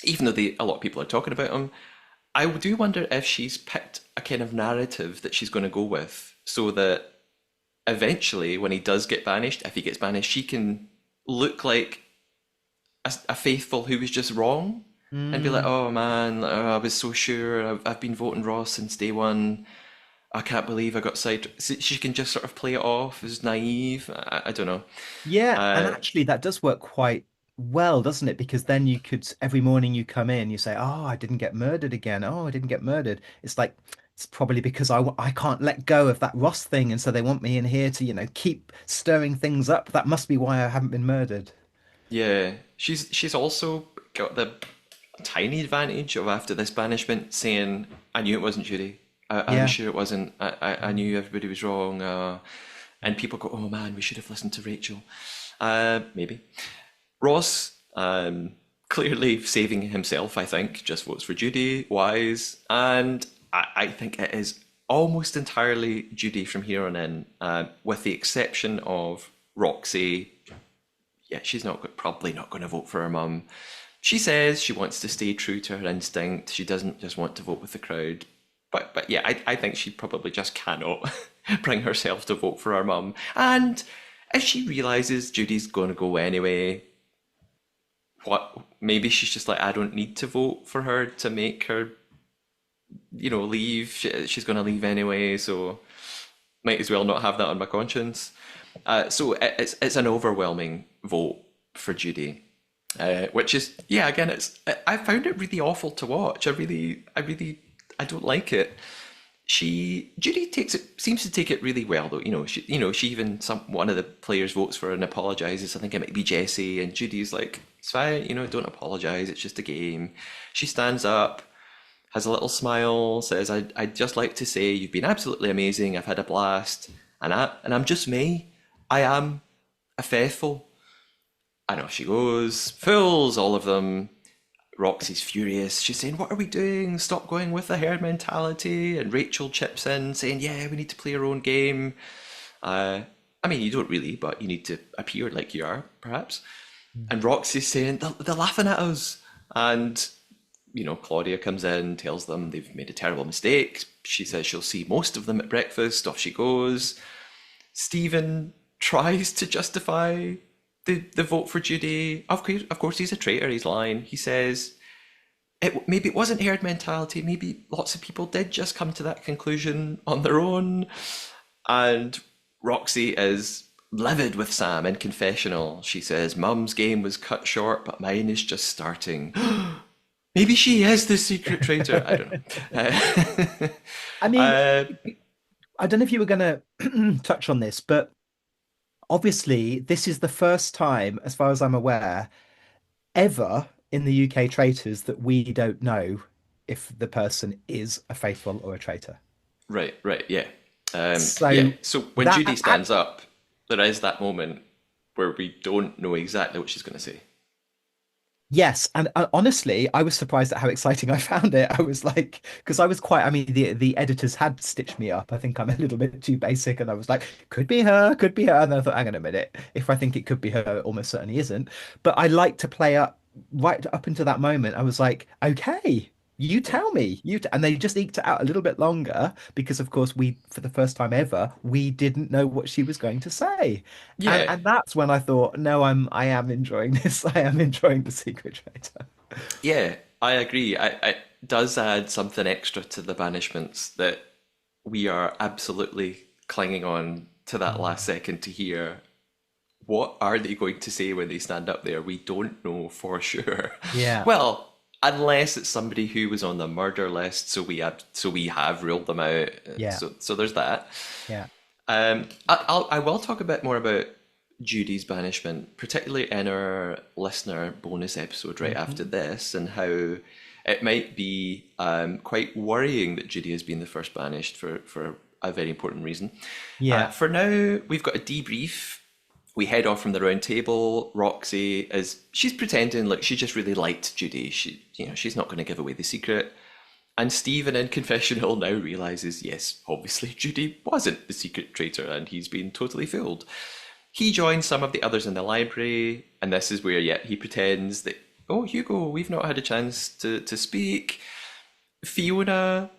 even though a lot of people are talking about him. I do wonder if she's picked a kind of narrative that she's going to go with so that eventually, when he does get banished, if he gets banished, she can look like a faithful who was just wrong and be like, Mm. oh man, I was so sure. I've been voting Ross since day one. I can't believe I got side. She can just sort of play it off as naive. I don't know. Yeah, and Uh, actually that does work quite well, doesn't it? Because then you could every morning you come in, you say, "Oh, I didn't get murdered again. Oh, I didn't get murdered." It's like it's probably because I can't let go of that Ross thing, and so they want me in here to, keep stirring things up. That must be why I haven't been murdered. yeah, she's also got the tiny advantage of after this banishment saying, "I knew it wasn't Judy. I was Yeah. sure it wasn't. I knew everybody was wrong." And people go, "Oh man, we should have listened to Rachel." Maybe Ross, clearly saving himself. I think just votes for Judy. Wise, and I think it is almost entirely Judy from here on in, with the exception of Roxy. Yeah, she's probably not going to vote for her mum. She says she wants to stay true to her instinct. She doesn't just want to vote with the crowd. But yeah, I think she probably just cannot bring herself to vote for her mum. And if she realizes Judy's going to go anyway, what? Maybe she's just like, I don't need to vote for her to make her, leave. She's going to leave anyway, so might as well not have that on my conscience. So it's an overwhelming vote for Judy, which is, yeah, again, I found it really awful to watch. I don't like it. Judy seems to take it really well though. She even one of the players votes for her and apologizes. I think it might be Jessie, and Judy's like, it's fine, don't apologize. It's just a game. She stands up, has a little smile, says, I'd just like to say you've been absolutely amazing. I've had a blast. And I'm just me. I am a faithful. And off she goes, fools, all of them. Roxy's furious. She's saying, what are we doing? Stop going with the herd mentality. And Rachel chips in saying, yeah, we need to play our own game. I mean, you don't really, but you need to appear like you are, perhaps. And Roxy's saying, they're laughing at us. And Claudia comes in, tells them they've made a terrible mistake. She says she'll see most of them at breakfast. Off she goes. Stephen tries to justify the vote for Judy. Of course, he's a traitor. He's lying. He says maybe it wasn't herd mentality. Maybe lots of people did just come to that conclusion on their own. And Roxy is livid with Sam in confessional. She says, Mum's game was cut short, but mine is just starting. Maybe she is the secret traitor. I don't know. I mean, Uh, I don't know if you were going to touch on this, but obviously, this is the first time, as far as I'm aware, ever in the UK traitors that we don't know if the person is a faithful or a traitor. right, yeah. Yeah, So so when Judy that, stands up, there is that moment where we don't know exactly what she's going to say. yes, and honestly, I was surprised at how exciting I found it. I was like, because I mean, the editors had stitched me up. I think I'm a little bit too basic, and I was like, could be her, could be her. And then I thought, hang on a minute, if I think it could be her, it almost certainly isn't. But I like to play up right up until that moment. I was like, okay, you tell me, and they just eked it out a little bit longer because, of course, for the first time ever, we didn't know what she was going to say. And Yeah, and that's when I thought, no, I am enjoying this. I am enjoying the Secret Traitor. yeah, I agree. It does add something extra to the banishments that we are absolutely clinging on to that last second to hear. What are they going to say when they stand up there? We don't know for sure. Yeah, Well, unless it's somebody who was on the murder list, so we have ruled them out. yeah, So there's that. yeah. I will talk a bit more about Judy's banishment, particularly in our listener bonus episode right after Hmm. this, and how it might be quite worrying that Judy has been the first banished for a very important reason. Yeah. For now, we've got a debrief. We head off from the round table. Roxy is she's pretending like she just really liked Judy. She's not going to give away the secret. And Stephen in confessional now realizes, yes, obviously Judy wasn't the secret traitor, and he's been totally fooled. He joins some of the others in the library, and this is where, yeah, he pretends that, oh, Hugo, we've not had a chance to speak. Fiona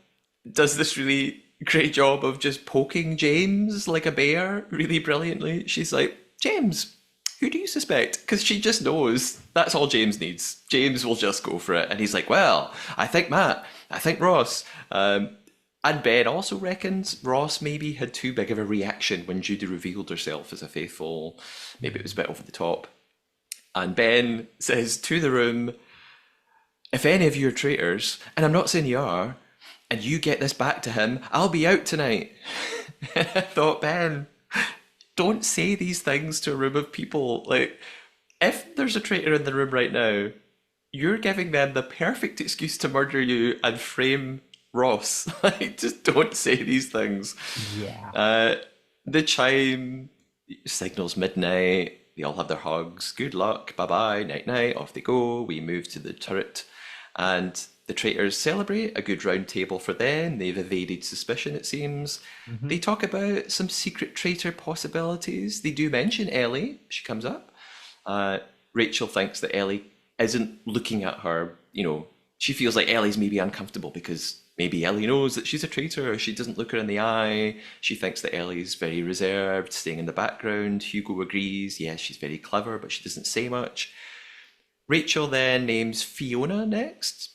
does this really great job of just poking James like a bear really brilliantly. She's like, James, who do you suspect? Because she just knows that's all James needs. James will just go for it. And he's like, well, I think Matt, I think Ross. And Ben also reckons Ross maybe had too big of a reaction when Judy revealed herself as a faithful. Maybe it was a bit over the top. And Ben says to the room, if any of you are traitors, and I'm not saying you are, and you get this back to him, I'll be out tonight. And I thought, Ben, don't say these things to a room of people. Like, if there's a traitor in the room right now, you're giving them the perfect excuse to murder you and frame Ross. Like, just don't say these things. Yeah. Uh, the chime signals midnight. They all have their hugs. Good luck. Bye bye. Night night. Off they go. We move to the turret. And the traitors celebrate a good round table for them. They've evaded suspicion, it seems. Hmm. They talk about some secret traitor possibilities. They do mention Ellie. She comes up. Uh, Rachel thinks that Ellie isn't looking at her. She feels like Ellie's maybe uncomfortable because maybe Ellie knows that she's a traitor. She doesn't look her in the eye. She thinks that Ellie's very reserved, staying in the background. Hugo agrees. Yes, she's very clever, but she doesn't say much. Rachel then names Fiona next.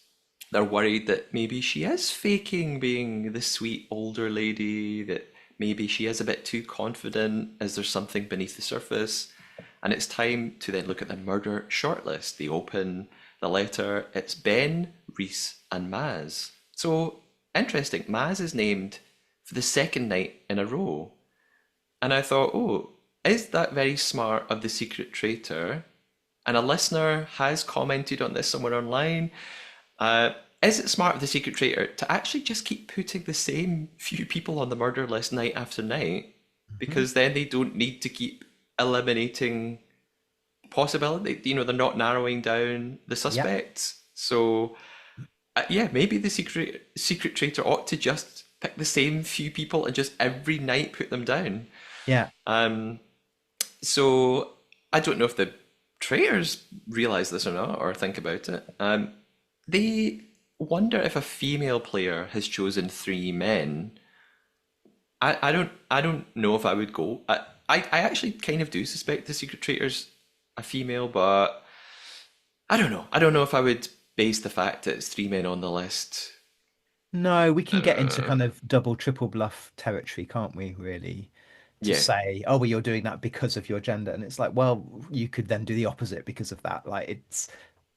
They're worried that maybe she is faking being the sweet older lady, that maybe she is a bit too confident. Is there something beneath the surface? And it's time to then look at the murder shortlist. They open the letter. It's Ben, Reese, and Maz. So interesting. Maz is named for the second night in a row. And I thought, oh, is that very smart of the secret traitor? And a listener has commented on this somewhere online. Uh, is it smart of the secret traitor to actually just keep putting the same few people on the murder list night after night? Hmm. Because then they don't need to keep eliminating possibility. They're not narrowing down the Yep. suspects. So yeah, maybe the secret traitor ought to just pick the same few people and just every night put them down. Yeah. Um, so I don't know if the traitors realize this or not, or think about it. They wonder if a female player has chosen three men. I don't know if I would go. I actually kind of do suspect the secret traitor's a female, but I don't know. I don't know if I would base the fact that it's three men on the list. No, we can get into Uh, kind of double, triple bluff territory, can't we, really? To yeah. say, oh, well, you're doing that because of your gender. And it's like, well, you could then do the opposite because of that.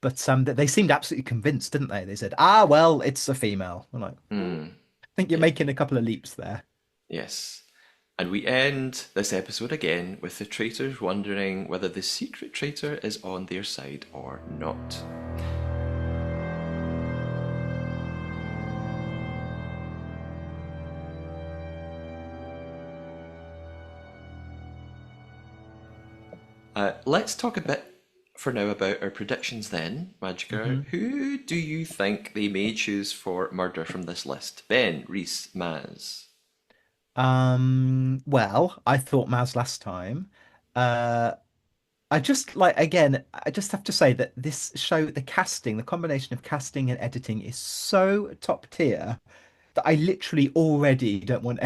But they seemed absolutely convinced, didn't they? They said, ah, well, it's a female. I'm like, Hmm. I think you're Yeah. making a couple of leaps there. Yes. And we end this episode again with the traitors wondering whether the secret traitor is on their side or not. Let's talk a bit for now about our predictions then, MaJiKer. Hmm. Who do you think they may choose for murder from this list? Ben, Reese, Maz. Well, I thought Maz last time. Uh, I just like again, I just have to say that this show, the casting, the combination of casting and editing is so top tier that I literally already don't want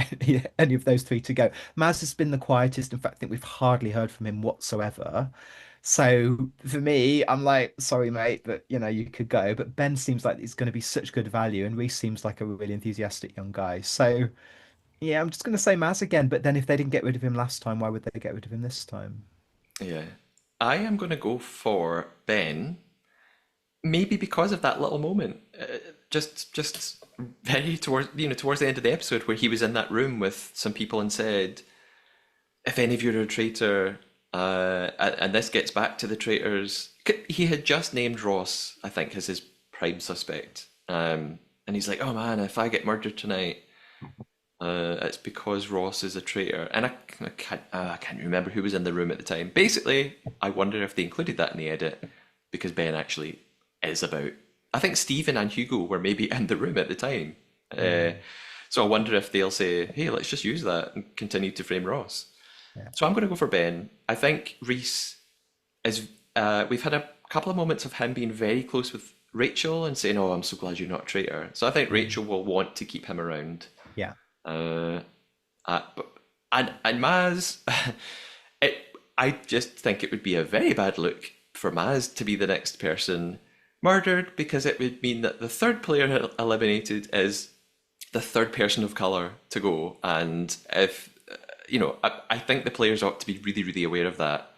any of those three to go. Maz has been the quietest. In fact, I think we've hardly heard from him whatsoever. So for me, I'm like, sorry, mate, but you could go. But Ben seems like he's going to be such good value, and Reese seems like a really enthusiastic young guy. So yeah, I'm just going to say Maz again. But then if they didn't get rid of him last time, why would they get rid of him this time? Yeah. I am going to go for Ben, maybe because of that little moment. Just very towards the end of the episode where he was in that room with some people and said, if any of you are a traitor, And this gets back to the traitors. He had just named Ross, I think, as his prime suspect. And he's like, "Oh man, if I get murdered tonight, it's because Ross is a traitor." And I can't remember who was in the room at the time. Basically, I wonder if they included that in the edit because Ben actually is about. I think Stephen and Hugo were maybe in the room at the time. Mm, So I wonder if they'll say, "Hey, let's just use that and continue to frame Ross." yeah. So I'm going to go for Ben. I think Reese is. We've had a couple of moments of him being very close with Rachel and saying, "Oh, I'm so glad you're not a traitor." So I think Mm, Rachel will want to keep him around. yeah. Uh, but, and Maz, it. I just think it would be a very bad look for Maz to be the next person murdered because it would mean that the third player eliminated is the third person of color to go. And if I think the players ought to be really, really aware of that.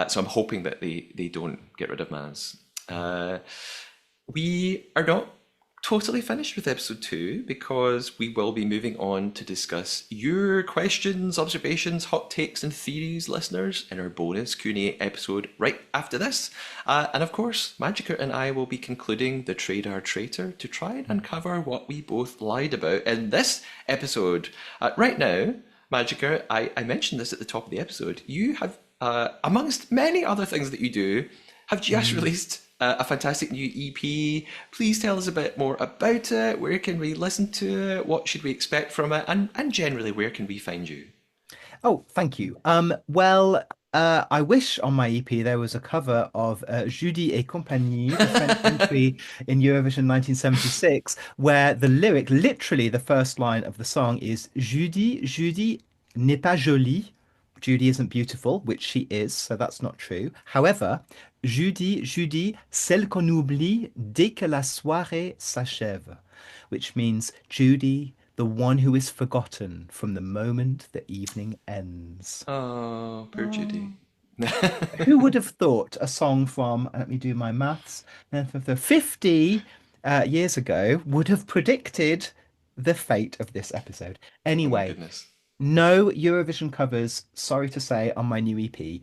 So I'm hoping that they don't get rid of Maz. Uh, we are not totally finished with episode 2 because we will be moving on to discuss your questions, observations, hot takes, and theories, listeners, in our bonus Q&A episode right after this. And of course, MaJiKer and I will be concluding the Trade Our Traitor to try and uncover what we both lied about in this episode. Right now, MaJiKer, I mentioned this at the top of the episode. You have, amongst many other things that you do, have just Mm. released a fantastic new EP. Please tell us a bit more about it. Where can we listen to it? What should we expect from it? And generally, where can we find you? Oh, thank you. I wish on my EP there was a cover of Judy et compagnie, the French entry in Eurovision 1976, where the lyric, literally the first line of the song is Judy, Judy n'est pas jolie. Judy isn't beautiful, which she is, so that's not true. However, Judy, Judy, celle qu'on oublie dès que la soirée s'achève, which means Judy, the one who is forgotten from the moment the evening ends. Oh, poor Oh. Judy. Who would have thought a song from, let me do my maths, 50 years ago would have predicted the fate of this episode? Oh my Anyway, goodness. no Eurovision covers, sorry to say, on my new EP.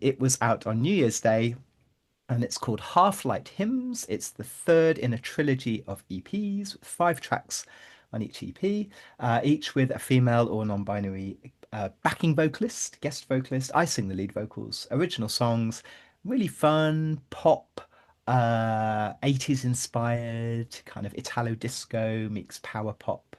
It was out on New Year's Day and it's called Half Light Hymns. It's the third in a trilogy of EPs with 5 tracks on each EP, each with a female or non-binary backing vocalist, guest vocalist. I sing the lead vocals. Original songs, really fun, pop, 80s inspired, kind of Italo disco meets power pop.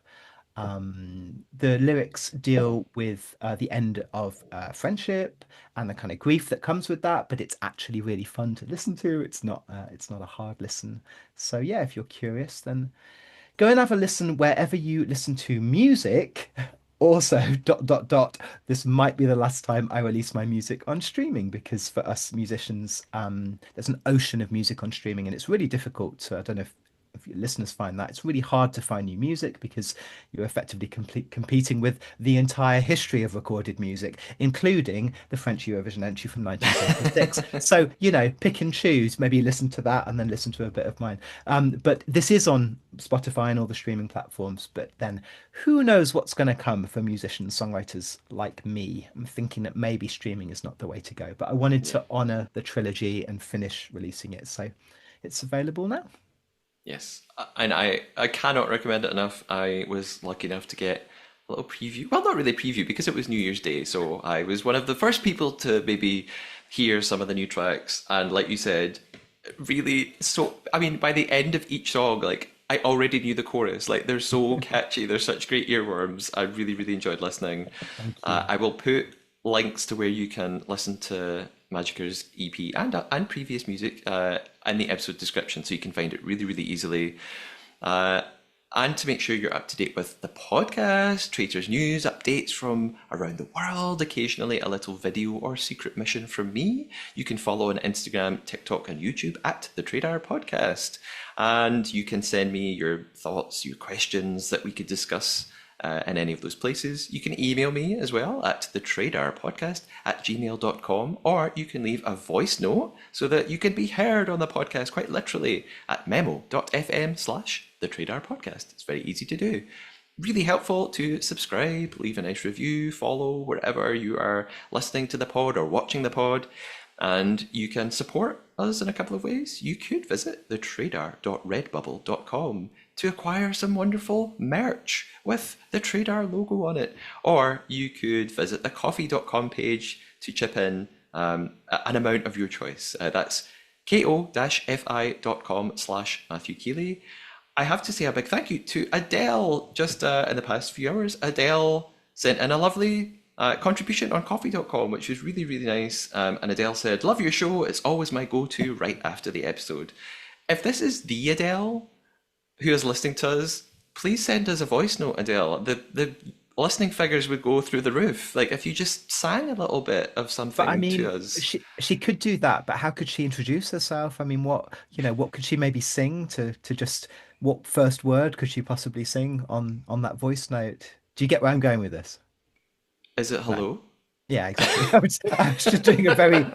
The lyrics deal with the end of friendship and the kind of grief that comes with that, but it's actually really fun to listen to. It's not a hard listen. So yeah, if you're curious, then go and have a listen wherever you listen to music. Also, dot dot dot. This might be the last time I release my music on streaming because for us musicians, there's an ocean of music on streaming, and it's really difficult. So I don't know if your listeners find that it's really hard to find new music because you're effectively competing with the entire history of recorded music, including the French Eurovision entry from 1976. So, pick and choose. Maybe listen to that and then listen to a bit of mine. But this is on Spotify and all the streaming platforms. But then who knows what's going to come for musicians, songwriters like me? I'm thinking that maybe streaming is not the way to go. But I wanted Yeah. to honor the trilogy and finish releasing it. So it's available now. Yes, and I cannot recommend it enough. I was lucky enough to get a little preview. Well, not really preview because it was New Year's Day, so I was one of the first people to maybe hear some of the new tracks. And like you said, really, so I mean, by the end of each song, like I already knew the chorus. Like they're so catchy, they're such great earworms. I really, really enjoyed listening. Thank you. I will put links to where you can listen to MaJiKer's EP and previous music in the episode description, so you can find it really, really easily. Uh, and to make sure you're up to date with the podcast, Traitors news, updates from around the world, occasionally a little video or secret mission from me, you can follow on Instagram, TikTok, and YouTube at the Trader Podcast. And you can send me your thoughts, your questions that we could discuss in any of those places. You can email me as well at thetradarpodcast@gmail.com, or you can leave a voice note so that you can be heard on the podcast quite literally at memo.fm/thetradarpodcast. It's very easy to do. really helpful to subscribe, leave a nice review, follow wherever you are listening to the pod or watching the pod. And you can support us in a couple of ways. You could visit thetradar.redbubble.com to acquire some wonderful merch with the Tradar logo on it. Or you could visit the coffee.com page to chip in an amount of your choice. That's ko-fi.com/Matthew Keeley. I have to say a big thank you to Adele just in the past few hours. Adele sent in a lovely contribution on coffee.com, which was really, really nice. And Adele said, "Love your show. It's always my go-to right after the episode." If this is the Adele who is listening to us, please send us a voice note, Adele. The listening figures would go through the roof. Like if you just sang a little bit of But I something to mean, us. she could do that, but how could she introduce herself? I mean, what could she maybe sing to just what first word could she possibly sing on that voice note? Do you get where I'm going with this? Is it No. hello? Yeah, exactly. I was just doing a very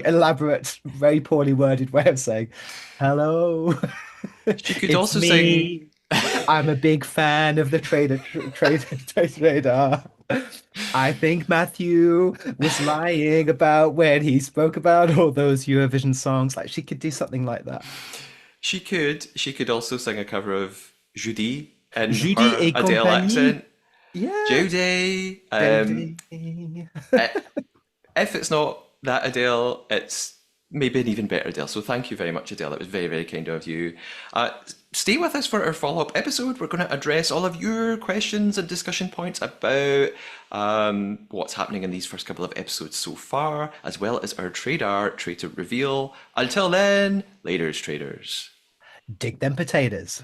elaborate, very poorly worded way of saying, "Hello, She could it's also sing. me. I'm a big fan of the trader. I think Matthew was lying about when he spoke about all those Eurovision songs. Like she could do something like that. She could. She could also sing a cover of Judy in Judy her et Adele compagnie. accent. Yeah, Judy. Judy. If it's not that Adele, it's maybe an even better Adele. So thank you very much, Adele. It was very, very kind of you. Uh, Stay with us for our follow-up episode. We're going to address all of your questions and discussion points about what's happening in these first couple of episodes so far, as well as our traitor reveal. Until then, laters, traders. Dig them potatoes.